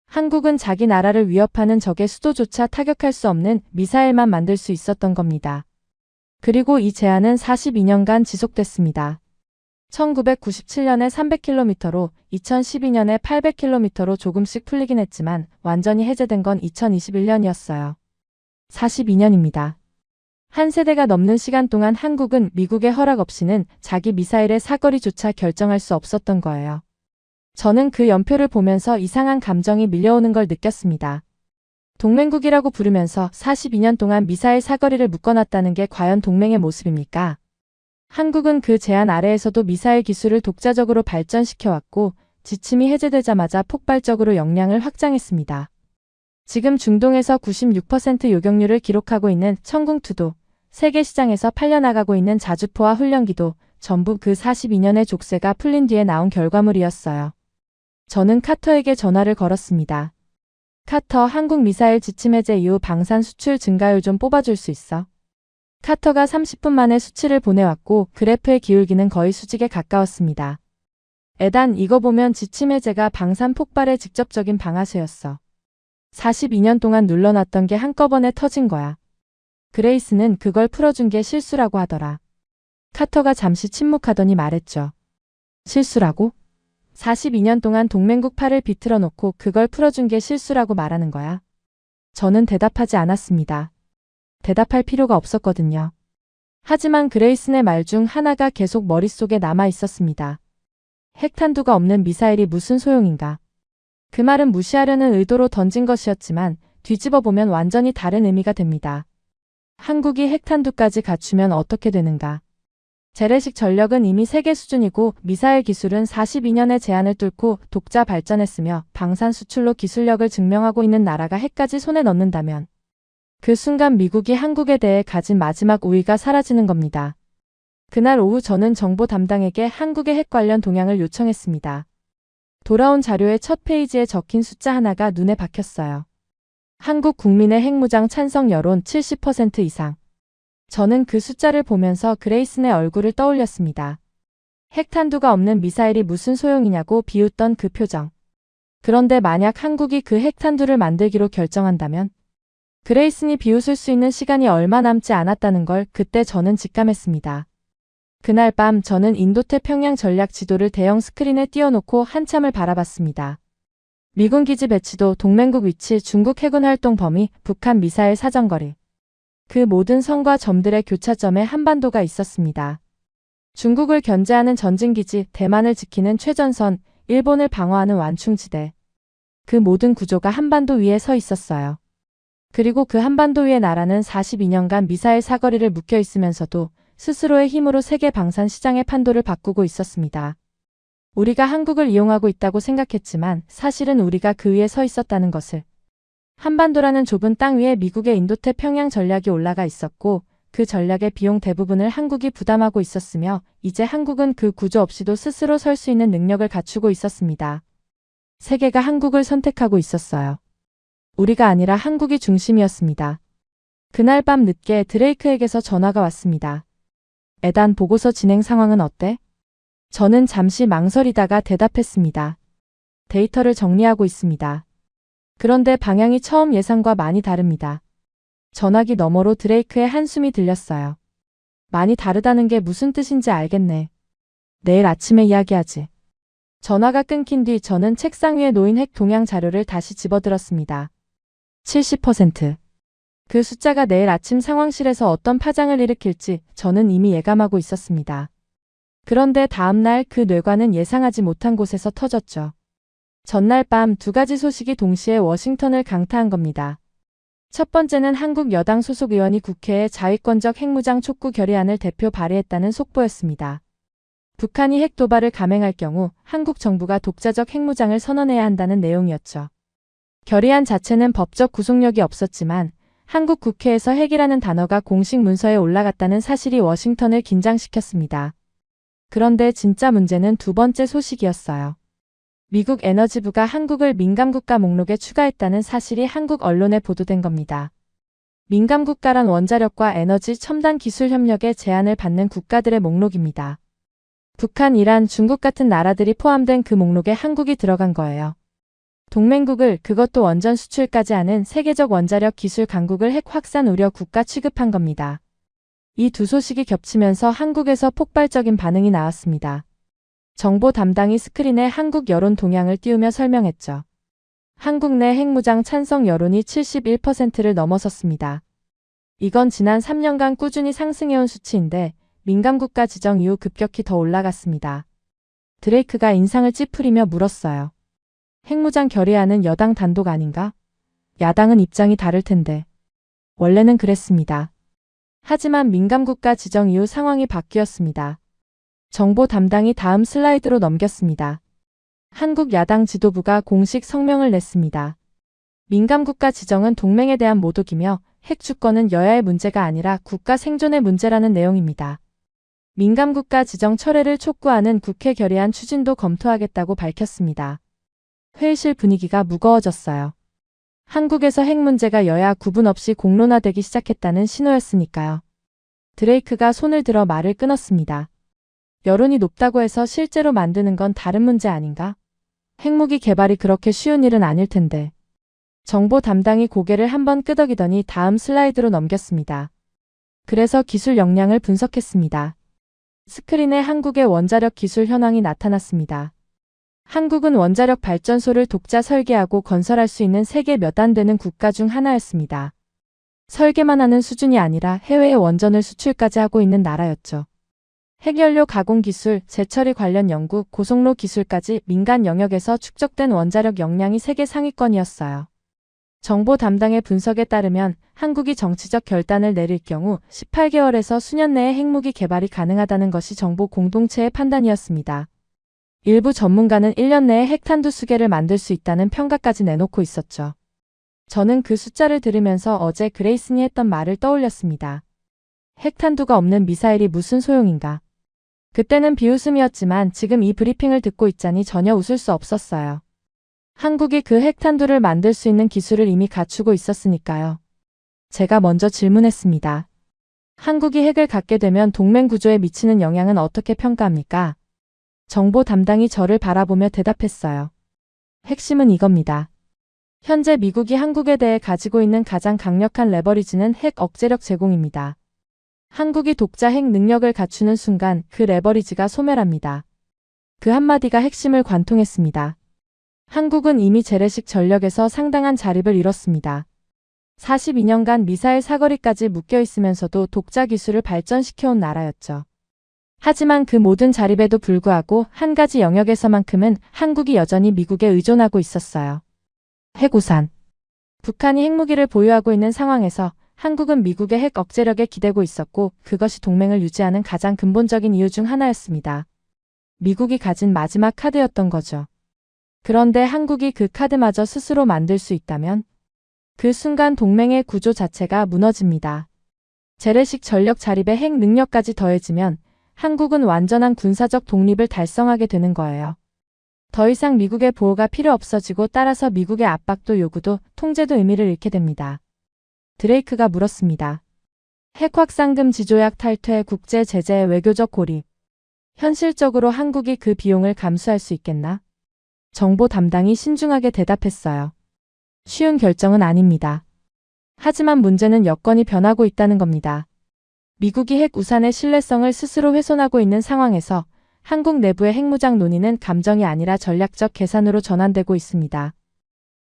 한국은 자기 나라를 위협하는 적의 수도조차 타격할 수 없는 미사일만 만들 수 있었던 겁니다. 그리고 이 제한은 42년간 지속됐습니다. 1997년에 300km로 2012년에 800km로 조금씩 풀리긴 했지만 완전히 해제된 건 2021년이었어요. 42년입니다. 한 세대가 넘는 시간 동안 한국은 미국의 허락 없이는 자기 미사일의 사거리조차 결정할 수 없었던 거예요. 저는 그 연표를 보면서 이상한 감정이 밀려오는 걸 느꼈습니다. 동맹국이라고 부르면서 42년 동안 미사일 사거리를 묶어놨다는 게 과연 동맹의 모습입니까? 한국은 그 제한 아래에서도 미사일 기술을 독자적으로 발전시켜왔고 지침이 해제되자마자 폭발적으로 역량을 확장했습니다. 지금 중동에서 96% 요격률을 기록하고 있는 청궁2도, 세계 시장에서 팔려나가고 있는 자주포와 훈련기도 전부 그 42년의 족쇄가 풀린 뒤에 나온 결과물이었어요. 저는 카터에게 전화를 걸었습니다. 카터, 한국 미사일 지침 해제 이후 방산 수출 증가율 좀 뽑아줄 수 있어? 카터가 30분 만에 수치를 보내왔고 그래프의 기울기는 거의 수직에 가까웠습니다. 에단, 이거 보면 지침 해제가 방산 폭발의 직접적인 방아쇠였어. 42년 동안 눌러놨던 게 한꺼번에 터진 거야. 그레이스는 그걸 풀어준 게 실수라고 하더라. 카터가 잠시 침묵하더니 말했죠. 실수라고? 42년 동안 동맹국 팔을 비틀어 놓고 그걸 풀어준 게 실수라고 말하는 거야. 저는 대답하지 않았습니다. 대답할 필요가 없었거든요. 하지만 그레이슨의 말 중 하나가 계속 머릿속에 남아 있었습니다. 핵탄두가 없는 미사일이 무슨 소용인가. 그 말은 무시하려는 의도로 던진 것이었지만 뒤집어 보면 완전히 다른 의미가 됩니다. 한국이 핵탄두까지 갖추면 어떻게 되는가. 재래식 전력은 이미 세계 수준이고 미사일 기술은 42년의 제한을 뚫고 독자 발전했으며 방산 수출로 기술력을 증명하고 있는 나라가 핵까지 손에 넣는다면 그 순간 미국이 한국에 대해 가진 마지막 우위가 사라지는 겁니다. 그날 오후 저는 정보 담당에게 한국의 핵 관련 동향을 요청했습니다. 돌아온 자료의 첫 페이지에 적힌 숫자 하나가 눈에 박혔어요. 한국 국민의 핵무장 찬성 여론 70% 이상. 저는 그 숫자를 보면서 그레이슨의 얼굴을 떠올렸습니다. 핵탄두가 없는 미사일이 무슨 소용이냐고 비웃던 그 표정. 그런데 만약 한국이 그 핵탄두를 만들기로 결정한다면 그레이슨이 비웃을 수 있는 시간이 얼마 남지 않았다는 걸 그때 저는 직감했습니다. 그날 밤 저는 인도태평양 전략 지도를 대형 스크린에 띄워놓고 한참을 바라봤습니다. 미군 기지 배치도, 동맹국 위치, 중국 해군 활동 범위, 북한 미사일 사정거리. 그 모든 선과 점들의 교차점에 한반도가 있었습니다. 중국을 견제하는 전진기지, 대만을 지키는 최전선, 일본을 방어하는 완충지대. 그 모든 구조가 한반도 위에 서 있었어요. 그리고 그 한반도 위의 나라는 42년간 미사일 사거리를 묶여 있으면서도 스스로의 힘으로 세계 방산 시장의 판도를 바꾸고 있었습니다. 우리가 한국을 이용하고 있다고 생각했지만 사실은 우리가 그 위에 서 있었다는 것을. 한반도라는 좁은 땅 위에 미국의 인도태평양 전략이 올라가 있었고 그 전략의 비용 대부분을 한국이 부담하고 있었으며 이제 한국은 그 구조 없이도 스스로 설 수 있는 능력을 갖추고 있었습니다. 세계가 한국을 선택하고 있었어요. 우리가 아니라 한국이 중심이었습니다. 그날 밤 늦게 드레이크에게서 전화가 왔습니다. 에단, 보고서 진행 상황은 어때? 저는 잠시 망설이다가 대답했습니다. 데이터를 정리하고 있습니다. 그런데 방향이 처음 예상과 많이 다릅니다. 전화기 너머로 드레이크의 한숨이 들렸어요. 많이 다르다는 게 무슨 뜻인지 알겠네. 내일 아침에 이야기하지. 전화가 끊긴 뒤 저는 책상 위에 놓인 핵 동향 자료를 다시 집어들었습니다. 70%. 그 숫자가 내일 아침 상황실에서 어떤 파장을 일으킬지 저는 이미 예감하고 있었습니다. 그런데 다음날 그 뇌관은 예상하지 못한 곳에서 터졌죠. 전날 밤 두 가지 소식이 동시에 워싱턴을 강타한 겁니다. 첫 번째는 한국 여당 소속 의원이 국회에 자위권적 핵무장 촉구 결의안을 대표 발의했다는 속보였습니다. 북한이 핵 도발을 감행할 경우 한국 정부가 독자적 핵무장을 선언해야 한다는 내용이었죠. 결의안 자체는 법적 구속력이 없었지만 한국 국회에서 핵이라는 단어가 공식 문서에 올라갔다는 사실이 워싱턴을 긴장시켰습니다. 그런데 진짜 문제는 두 번째 소식이었어요. 미국 에너지부가 한국을 민감국가 목록에 추가했다는 사실이 한국 언론에 보도된 겁니다. 민감국가란 원자력과 에너지 첨단 기술 협력에 제한을 받는 국가들의 목록입니다. 북한, 이란, 중국 같은 나라들이 포함된 그 목록에 한국이 들어간 거예요. 동맹국을, 그것도 원전 수출까지 하는 세계적 원자력 기술 강국을 핵 확산 우려 국가 취급한 겁니다. 이 두 소식이 겹치면서 한국에서 폭발적인 반응이 나왔습니다. 정보 담당이 스크린에 한국 여론 동향을 띄우며 설명했죠. 한국 내 핵무장 찬성 여론이 71%를 넘어섰습니다. 이건 지난 3년간 꾸준히 상승해온 수치인데 민감국가 지정 이후 급격히 더 올라갔습니다. 드레이크가 인상을 찌푸리며 물었어요. 핵무장 결의안은 여당 단독 아닌가? 야당은 입장이 다를 텐데. 원래는 그랬습니다. 하지만 민감국가 지정 이후 상황이 바뀌었습니다. 정보 담당이 다음 슬라이드로 넘겼습니다. 한국 야당 지도부가 공식 성명을 냈습니다. 민감국가 지정은 동맹에 대한 모독이며 핵 주권은 여야의 문제가 아니라 국가 생존의 문제라는 내용입니다. 민감국가 지정 철회를 촉구하는 국회 결의안 추진도 검토하겠다고 밝혔습니다. 회의실 분위기가 무거워졌어요. 한국에서 핵 문제가 여야 구분 없이 공론화되기 시작했다는 신호였으니까요. 드레이크가 손을 들어 말을 끊었습니다. 여론이 높다고 해서 실제로 만드는 건 다른 문제 아닌가? 핵무기 개발이 그렇게 쉬운 일은 아닐 텐데. 정보 담당이 고개를 한번 끄덕이더니 다음 슬라이드로 넘겼습니다. 그래서 기술 역량을 분석했습니다. 스크린에 한국의 원자력 기술 현황이 나타났습니다. 한국은 원자력 발전소를 독자 설계하고 건설할 수 있는 세계 몇 안 되는 국가 중 하나였습니다. 설계만 하는 수준이 아니라 해외에 원전을 수출까지 하고 있는 나라였죠. 핵연료 가공 기술, 재처리 관련 연구, 고속로 기술까지 민간 영역에서 축적된 원자력 역량이 세계 상위권이었어요. 정보 담당의 분석에 따르면 한국이 정치적 결단을 내릴 경우 18개월에서 수년 내에 핵무기 개발이 가능하다는 것이 정보 공동체의 판단이었습니다. 일부 전문가는 1년 내에 핵탄두 수개를 만들 수 있다는 평가까지 내놓고 있었죠. 저는 그 숫자를 들으면서 어제 그레이슨이 했던 말을 떠올렸습니다. 핵탄두가 없는 미사일이 무슨 소용인가. 그때는 비웃음이었지만 지금 이 브리핑을 듣고 있자니 전혀 웃을 수 없었어요. 한국이 그 핵탄두를 만들 수 있는 기술을 이미 갖추고 있었으니까요. 제가 먼저 질문했습니다. 한국이 핵을 갖게 되면 동맹 구조에 미치는 영향은 어떻게 평가합니까? 정보 담당이 저를 바라보며 대답했어요. 핵심은 이겁니다. 현재 미국이 한국에 대해 가지고 있는 가장 강력한 레버리지는 핵 억제력 제공입니다. 한국이 독자 핵 능력을 갖추는 순간 그 레버리지가 소멸합니다. 그 한마디가 핵심을 관통했습니다. 한국은 이미 재래식 전력에서 상당한 자립을 이뤘습니다. 42년간 미사일 사거리까지 묶여 있으면서도 독자 기술을 발전시켜온 나라였죠. 하지만 그 모든 자립에도 불구하고 한 가지 영역에서만큼은 한국이 여전히 미국에 의존하고 있었어요. 핵우산. 북한이 핵무기를 보유하고 있는 상황에서 한국은 미국의 핵 억제력에 기대고 있었고 그것이 동맹을 유지하는 가장 근본적인 이유 중 하나였습니다. 미국이 가진 마지막 카드였던 거죠. 그런데 한국이 그 카드마저 스스로 만들 수 있다면 그 순간 동맹의 구조 자체가 무너집니다. 재래식 전력 자립에 핵 능력까지 더해지면 한국은 완전한 군사적 독립을 달성하게 되는 거예요. 더 이상 미국의 보호가 필요 없어지고 따라서 미국의 압박도 요구도 통제도 의미를 잃게 됩니다. 드레이크가 물었습니다. 핵 확산금 지조약 탈퇴, 국제 제재, 외교적 고립. 현실적으로 한국이 그 비용을 감수할 수 있겠나? 정보 담당이 신중하게 대답했어요. 쉬운 결정은 아닙니다. 하지만 문제는 여건이 변하고 있다는 겁니다. 미국이 핵 우산의 신뢰성을 스스로 훼손하고 있는 상황에서 한국 내부의 핵무장 논의는 감정이 아니라 전략적 계산으로 전환되고 있습니다.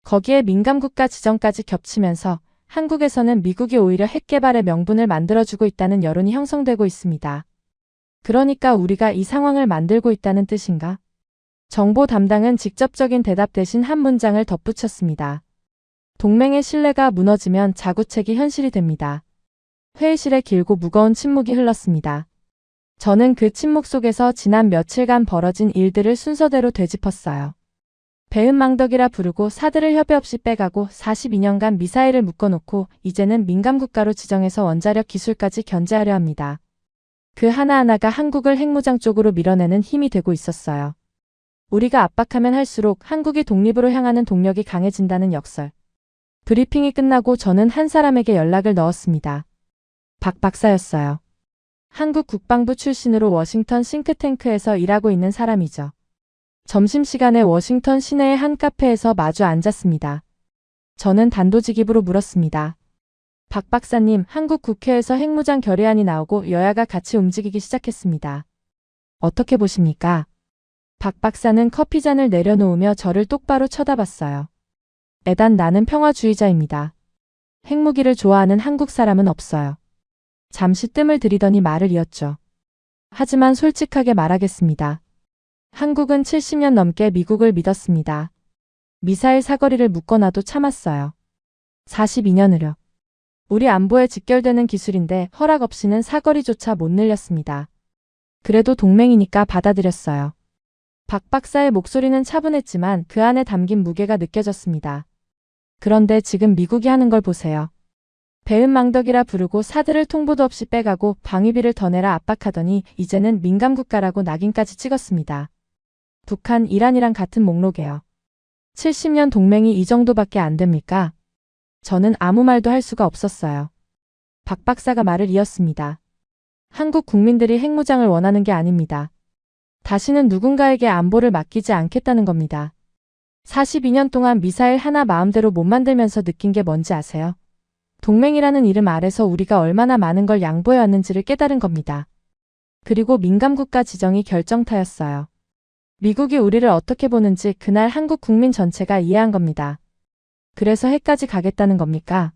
거기에 민감국가 지정까지 겹치면서 한국에서는 미국이 오히려 핵 개발의 명분을 만들어주고 있다는 여론이 형성되고 있습니다. 그러니까 우리가 이 상황을 만들고 있다는 뜻인가? 정보 담당은 직접적인 대답 대신 한 문장을 덧붙였습니다. 동맹의 신뢰가 무너지면 자구책이 현실이 됩니다. 회의실에 길고 무거운 침묵이 흘렀습니다. 저는 그 침묵 속에서 지난 며칠간 벌어진 일들을 순서대로 되짚었어요. 배은망덕이라 부르고 사드를 협의 없이 빼가고 42년간 미사일을 묶어놓고 이제는 민감국가로 지정해서 원자력 기술까지 견제하려 합니다. 그 하나하나가 한국을 핵무장 쪽으로 밀어내는 힘이 되고 있었어요. 우리가 압박하면 할수록 한국이 독립으로 향하는 동력이 강해진다는 역설. 브리핑이 끝나고 저는 한 사람에게 연락을 넣었습니다. 박 박사였어요. 한국 국방부 출신으로 워싱턴 싱크탱크에서 일하고 있는 사람이죠. 점심시간에 워싱턴 시내의 한 카페에서 마주 앉았습니다. 저는 단도직입으로 물었습니다. 박 박사님, 한국 국회에서 핵무장 결의안이 나오고 여야가 같이 움직이기 시작했습니다. 어떻게 보십니까? 박 박사는 커피잔을 내려놓으며 저를 똑바로 쳐다봤어요. 애단 나는 평화주의자입니다. 핵무기를 좋아하는 한국 사람은 없어요. 잠시 뜸을 들이더니 말을 이었죠. 하지만 솔직하게 말하겠습니다. 한국은 70년 넘게 미국을 믿었습니다. 미사일 사거리를 묶어놔도 참았어요. 42년으려. 우리 안보에 직결되는 기술인데 허락 없이는 사거리조차 못 늘렸습니다. 그래도 동맹이니까 받아들였어요. 박 박사의 목소리는 차분했지만 그 안에 담긴 무게가 느껴졌습니다. 그런데 지금 미국이 하는 걸 보세요. 배은망덕이라 부르고 사드를 통보도 없이 빼가고 방위비를 더 내라 압박하더니 이제는 민감국가라고 낙인까지 찍었습니다. 북한, 이란이랑 같은 목록이에요. 70년 동맹이 이 정도밖에 안 됩니까? 저는 아무 말도 할 수가 없었어요. 박 박사가 말을 이었습니다. 한국 국민들이 핵무장을 원하는 게 아닙니다. 다시는 누군가에게 안보를 맡기지 않겠다는 겁니다. 42년 동안 미사일 하나 마음대로 못 만들면서 느낀 게 뭔지 아세요? 동맹이라는 이름 아래서 우리가 얼마나 많은 걸 양보해왔는지를 깨달은 겁니다. 그리고 민감국가 지정이 결정타였어요. 미국이 우리를 어떻게 보는지 그날 한국 국민 전체가 이해한 겁니다. 그래서 해까지 가겠다는 겁니까?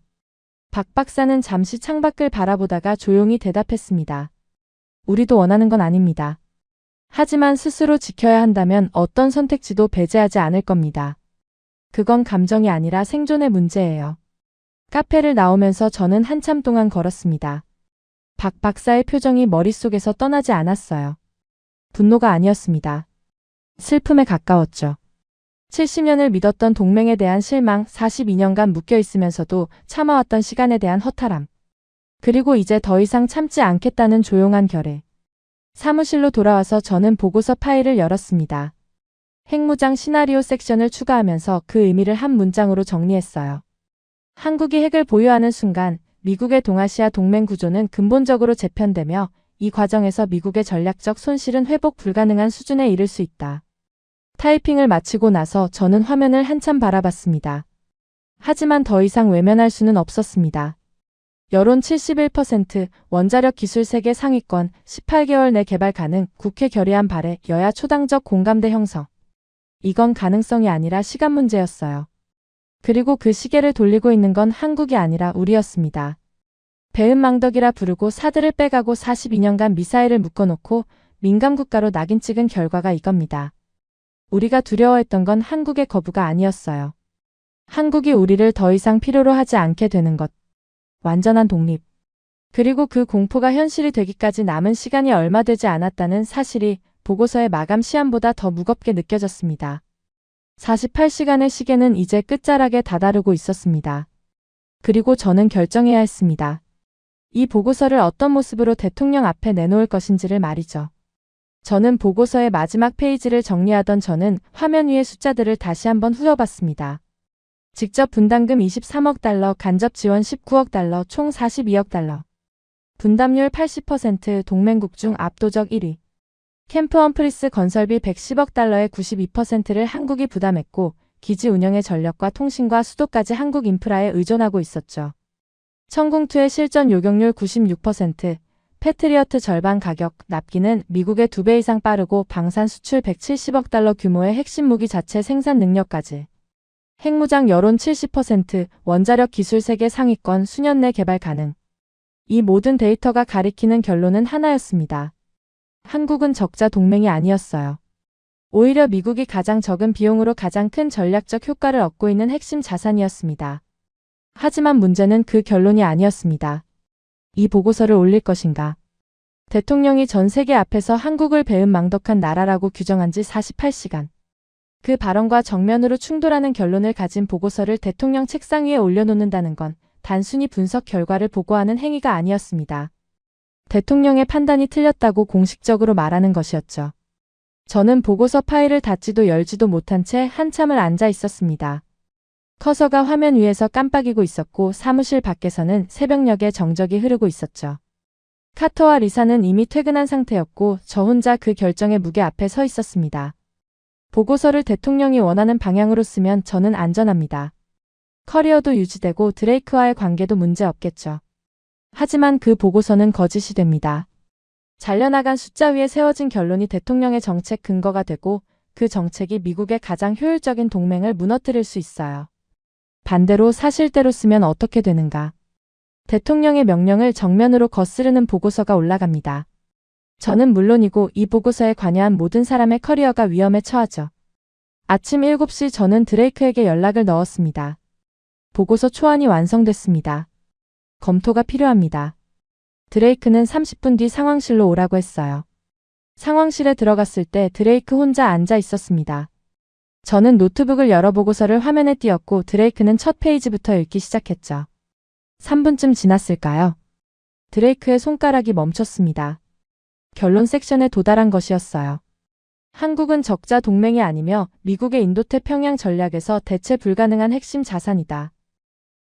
박 박사는 잠시 창밖을 바라보다가 조용히 대답했습니다. 우리도 원하는 건 아닙니다. 하지만 스스로 지켜야 한다면 어떤 선택지도 배제하지 않을 겁니다. 그건 감정이 아니라 생존의 문제예요. 카페를 나오면서 저는 한참 동안 걸었습니다. 박 박사의 표정이 머릿속에서 떠나지 않았어요. 분노가 아니었습니다. 슬픔에 가까웠죠. 70년을 믿었던 동맹에 대한 실망, 42년간 묶여 있으면서도 참아왔던 시간에 대한 허탈함. 그리고 이제 더 이상 참지 않겠다는 조용한 결의. 사무실로 돌아와서 저는 보고서 파일을 열었습니다. 핵무장 시나리오 섹션을 추가하면서 그 의미를 한 문장으로 정리했어요. 한국이 핵을 보유하는 순간 미국의 동아시아 동맹 구조는 근본적으로 재편되며 이 과정에서 미국의 전략적 손실은 회복 불가능한 수준에 이를 수 있다. 타이핑을 마치고 나서 저는 화면을 한참 바라봤습니다. 하지만 더 이상 외면할 수는 없었습니다. 여론 71%, 원자력 기술 세계 상위권, 18개월 내 개발 가능, 국회 결의안 발의, 여야 초당적 공감대 형성. 이건 가능성이 아니라 시간 문제였어요. 그리고 그 시계를 돌리고 있는 건 한국이 아니라 우리였습니다. 배은망덕이라 부르고 사드를 빼가고 42년간 미사일을 묶어놓고 민감국가로 낙인 찍은 결과가 이겁니다. 우리가 두려워했던 건 한국의 거부가 아니었어요. 한국이 우리를 더 이상 필요로 하지 않게 되는 것. 완전한 독립. 그리고 그 공포가 현실이 되기까지 남은 시간이 얼마 되지 않았다는 사실이 보고서의 마감 시한보다 더 무겁게 느껴졌습니다. 48시간의 시계는 이제 끝자락에 다다르고 있었습니다. 그리고 저는 결정해야 했습니다. 이 보고서를 어떤 모습으로 대통령 앞에 내놓을 것인지를 말이죠. 저는 보고서의 마지막 페이지를 정리하던 저는 화면 위의 숫자들을 다시 한번 훑어봤습니다. 직접 분담금 23억 달러, 간접 지원 19억 달러, 총 42억 달러. 분담률 80%, 동맹국 중 압도적 1위. 캠프 험프리스 건설비 110억 달러의 92%를 한국이 부담했고 기지 운영의 전력과 통신과 수도까지 한국 인프라에 의존하고 있었죠. 천궁2의 실전 요격률 96%, 패트리어트 절반 가격, 납기는 미국의 2배 이상 빠르고 방산 수출 170억 달러 규모의 핵심 무기 자체 생산 능력까지. 핵무장 여론 70%, 원자력 기술 세계 상위권, 수년 내 개발 가능. 이 모든 데이터가 가리키는 결론은 하나였습니다. 한국은 적자 동맹이 아니었어요. 오히려 미국이 가장 적은 비용으로 가장 큰 전략적 효과를 얻고 있는 핵심 자산이었습니다. 하지만 문제는 그 결론이 아니었습니다. 이 보고서를 올릴 것인가. 대통령이 전 세계 앞에서 한국을 배은망덕한 나라라고 규정한 지 48시간. 그 발언과 정면으로 충돌하는 결론을 가진 보고서를 대통령 책상 위에 올려놓는다는 건 단순히 분석 결과를 보고하는 행위가 아니었습니다. 대통령의 판단이 틀렸다고 공식적으로 말하는 것이었죠. 저는 보고서 파일을 닫지도 열지도 못한 채 한참을 앉아 있었습니다. 커서가 화면 위에서 깜빡이고 있었고 사무실 밖에서는 새벽녘에 정적이 흐르고 있었죠. 카터와 리사는 이미 퇴근한 상태였고 저 혼자 그 결정의 무게 앞에 서 있었습니다. 보고서를 대통령이 원하는 방향으로 쓰면 저는 안전합니다. 커리어도 유지되고 드레이크와의 관계도 문제 없겠죠. 하지만 그 보고서는 거짓이 됩니다. 잘려나간 숫자 위에 세워진 결론이 대통령의 정책 근거가 되고 그 정책이 미국의 가장 효율적인 동맹을 무너뜨릴 수 있어요. 반대로 사실대로 쓰면 어떻게 되는가? 대통령의 명령을 정면으로 거스르는 보고서가 올라갑니다. 저는 물론이고 이 보고서에 관여한 모든 사람의 커리어가 위험에 처하죠. 아침 7시 저는 드레이크에게 연락을 넣었습니다. 보고서 초안이 완성됐습니다. 검토가 필요합니다. 드레이크는 30분 뒤 상황실로 오라고 했어요. 상황실에 들어갔을 때 드레이크 혼자 앉아 있었습니다. 저는 노트북을 열어 보고서를 화면에 띄웠고 드레이크는 첫 페이지부터 읽기 시작했죠. 3분쯤 지났을까요? 드레이크의 손가락이 멈췄습니다. 결론 섹션에 도달한 것이었어요. 한국은 적자 동맹이 아니며 미국의 인도태평양 전략에서 대체 불가능한 핵심 자산이다.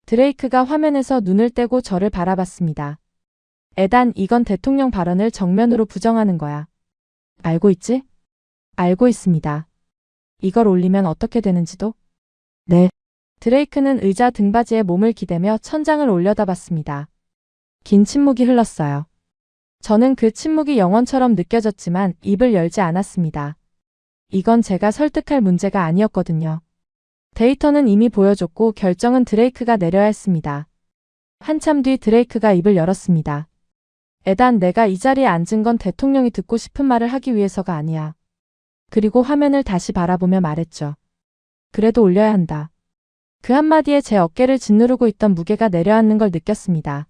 드레이크가 화면에서 눈을 떼고 저를 바라봤습니다. 에단, 이건 대통령 발언을 정면으로 부정하는 거야. 알고 있지? 알고 있습니다. 이걸 올리면 어떻게 되는지도? 네. 드레이크는 의자 등받이에 몸을 기대며 천장을 올려다봤습니다. 긴 침묵이 흘렀어요. 저는 그 침묵이 영원처럼 느껴졌지만 입을 열지 않았습니다. 이건 제가 설득할 문제가 아니었거든요. 데이터는 이미 보여줬고 결정은 드레이크가 내려야 했습니다. 한참 뒤 드레이크가 입을 열었습니다. 에단, 내가 이 자리에 앉은 건 대통령이 듣고 싶은 말을 하기 위해서가 아니야. 그리고 화면을 다시 바라보며 말했죠. 그래도 올려야 한다. 그 한마디에 제 어깨를 짓누르고 있던 무게가 내려앉는 걸 느꼈습니다.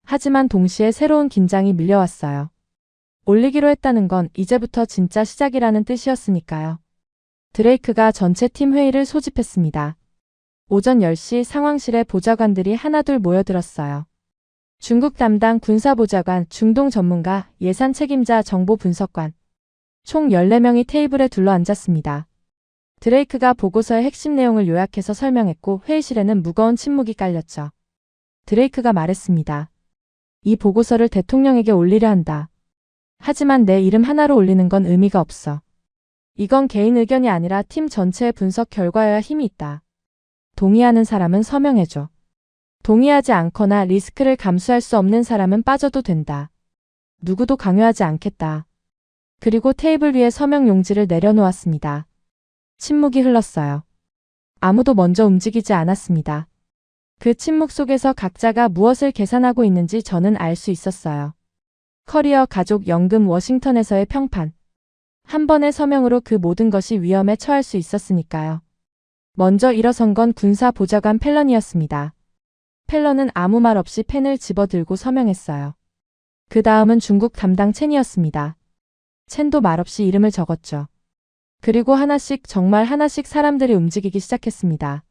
하지만 동시에 새로운 긴장이 밀려왔어요. 올리기로 했다는 건 이제부터 진짜 시작이라는 뜻이었으니까요. 드레이크가 전체 팀 회의를 소집했습니다. 오전 10시 상황실에 보좌관들이 하나둘 모여들었어요. 중국 담당 군사보좌관, 중동 전문가, 예산 책임자, 정보 분석관. 총 14명이 테이블에 둘러앉았습니다. 드레이크가 보고서의 핵심 내용을 요약해서 설명했고 회의실에는 무거운 침묵이 깔렸죠. 드레이크가 말했습니다. 이 보고서를 대통령에게 올리려 한다. 하지만 내 이름 하나로 올리는 건 의미가 없어. 이건 개인 의견이 아니라 팀 전체의 분석 결과여야 힘이 있다. 동의하는 사람은 서명해줘. 동의하지 않거나 리스크를 감수할 수 없는 사람은 빠져도 된다. 누구도 강요하지 않겠다. 그리고 테이블 위에 서명 용지를 내려놓았습니다. 침묵이 흘렀어요. 아무도 먼저 움직이지 않았습니다. 그 침묵 속에서 각자가 무엇을 계산하고 있는지 저는 알 수 있었어요. 커리어, 가족, 연금, 워싱턴에서의 평판. 한 번의 서명으로 그 모든 것이 위험에 처할 수 있었으니까요. 먼저 일어선 건 군사보좌관 펠런이었습니다. 펠런은 아무 말 없이 펜을 집어들고 서명했어요. 그 다음은 중국 담당 첸이었습니다. 첸도 말없이 이름을 적었죠. 그리고 하나씩, 정말 하나씩 사람들이 움직이기 시작했습니다.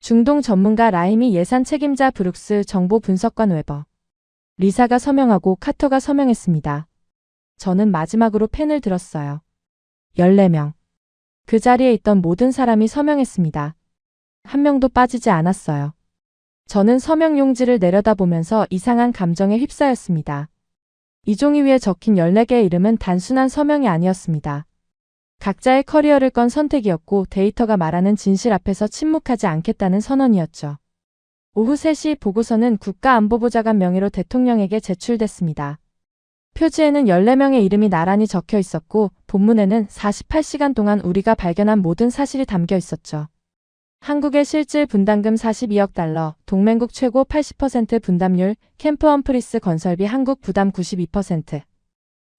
중동 전문가 라임이 예산 책임자 브룩스, 정보 분석관 웨버. 리사가 서명하고 카터가 서명했습니다. 저는 마지막으로 펜을 들었어요. 14명. 그 자리에 있던 모든 사람이 서명했습니다. 한 명도 빠지지 않았어요. 저는 서명 용지를 내려다보면서 이상한 감정에 휩싸였습니다. 이 종이 위에 적힌 14개의 이름은 단순한 서명이 아니었습니다. 각자의 커리어를 건 선택이었고 데이터가 말하는 진실 앞에서 침묵하지 않겠다는 선언이었죠. 오후 3시 보고서는 국가안보보좌관 명의로 대통령에게 제출됐습니다. 표지에는 14명의 이름이 나란히 적혀 있었고 본문에는 48시간 동안 우리가 발견한 모든 사실이 담겨 있었죠. 한국의 실질 분담금 42억 달러, 동맹국 최고 80% 분담률, 캠프 험프리스 건설비 한국 부담 92%.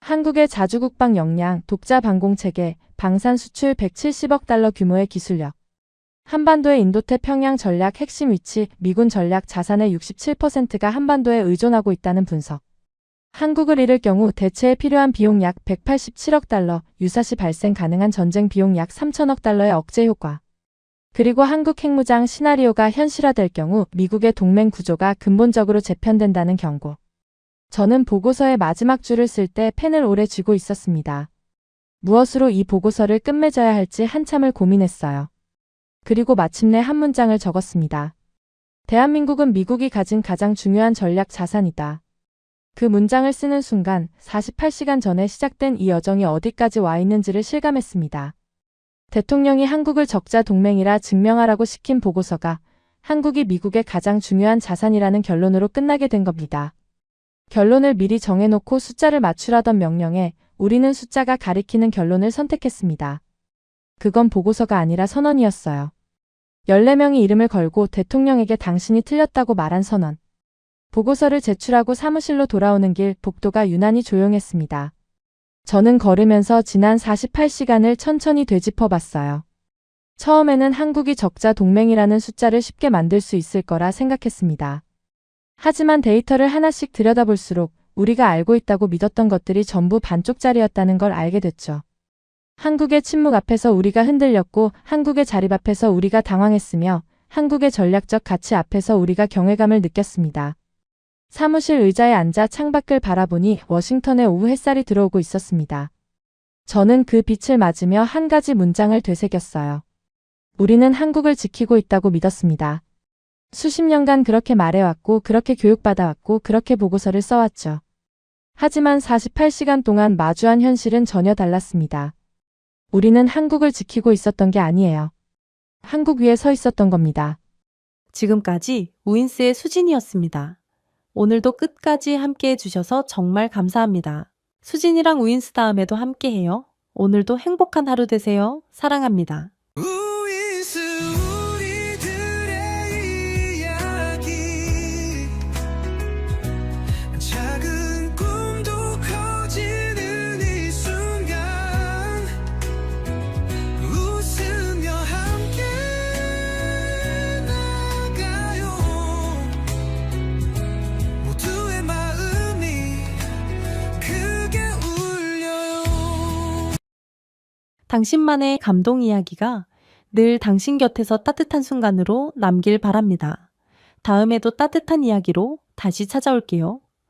한국의 자주국방 역량, 독자 방공체계, 방산 수출 170억 달러 규모의 기술력. 한반도의 인도태평양 전략 핵심 위치, 미군 전략 자산의 67%가 한반도에 의존하고 있다는 분석. 한국을 잃을 경우 대체에 필요한 비용 약 187억 달러, 유사시 발생 가능한 전쟁 비용 약 3천억 달러의 억제 효과. 그리고 한국 핵무장 시나리오가 현실화될 경우 미국의 동맹 구조가 근본적으로 재편된다는 경고. 저는 보고서의 마지막 줄을 쓸 때 펜을 오래 쥐고 있었습니다. 무엇으로 이 보고서를 끝맺어야 할지 한참을 고민했어요. 그리고 마침내 한 문장을 적었습니다. 대한민국은 미국이 가진 가장 중요한 전략 자산이다. 그 문장을 쓰는 순간 48시간 전에 시작된 이 여정이 어디까지 와 있는지를 실감했습니다. 대통령이 한국을 적자 동맹이라 증명하라고 시킨 보고서가 한국이 미국의 가장 중요한 자산이라는 결론으로 끝나게 된 겁니다. 결론을 미리 정해놓고 숫자를 맞추라던 명령에 우리는 숫자가 가리키는 결론을 선택했습니다. 그건 보고서가 아니라 선언이었어요. 14명이 이름을 걸고 대통령에게 당신이 틀렸다고 말한 선언. 보고서를 제출하고 사무실로 돌아오는 길 복도가 유난히 조용했습니다. 저는 걸으면서 지난 48시간을 천천히 되짚어 봤어요. 처음에는 한국이 적자 동맹이라는 숫자를 쉽게 만들 수 있을 거라 생각했습니다. 하지만 데이터를 하나씩 들여다볼수록 우리가 알고 있다고 믿었던 것들이 전부 반쪽짜리였다는 걸 알게 됐죠. 한국의 침묵 앞에서 우리가 흔들렸고 한국의 자립 앞에서 우리가 당황했으며 한국의 전략적 가치 앞에서 우리가 경외감을 느꼈습니다. 사무실 의자에 앉아 창밖을 바라보니 워싱턴의 오후 햇살이 들어오고 있었습니다. 저는 그 빛을 맞으며 한 가지 문장을 되새겼어요. 우리는 한국을 지키고 있다고 믿었습니다. 수십 년간 그렇게 말해왔고 그렇게 교육받아왔고 그렇게 보고서를 써왔죠. 하지만 48시간 동안 마주한 현실은 전혀 달랐습니다. 우리는 한국을 지키고 있었던 게 아니에요. 한국 위에 서 있었던 겁니다. 지금까지 우인스의 수진이었습니다. 오늘도 끝까지 함께 해주셔서 정말 감사합니다. 수진이랑 우인스 다음에도 함께해요. 오늘도 행복한 하루 되세요. 사랑합니다. 우인스 우리들의 이야기 작은 꿈도 커지는 이 순간 웃으며 함께 나가요 모두의 마음이 크게 울려요. 당신만의 감동 이야기가 늘 당신 곁에서 따뜻한 순간으로 남길 바랍니다. 다음에도 따뜻한 이야기로 다시 찾아올게요.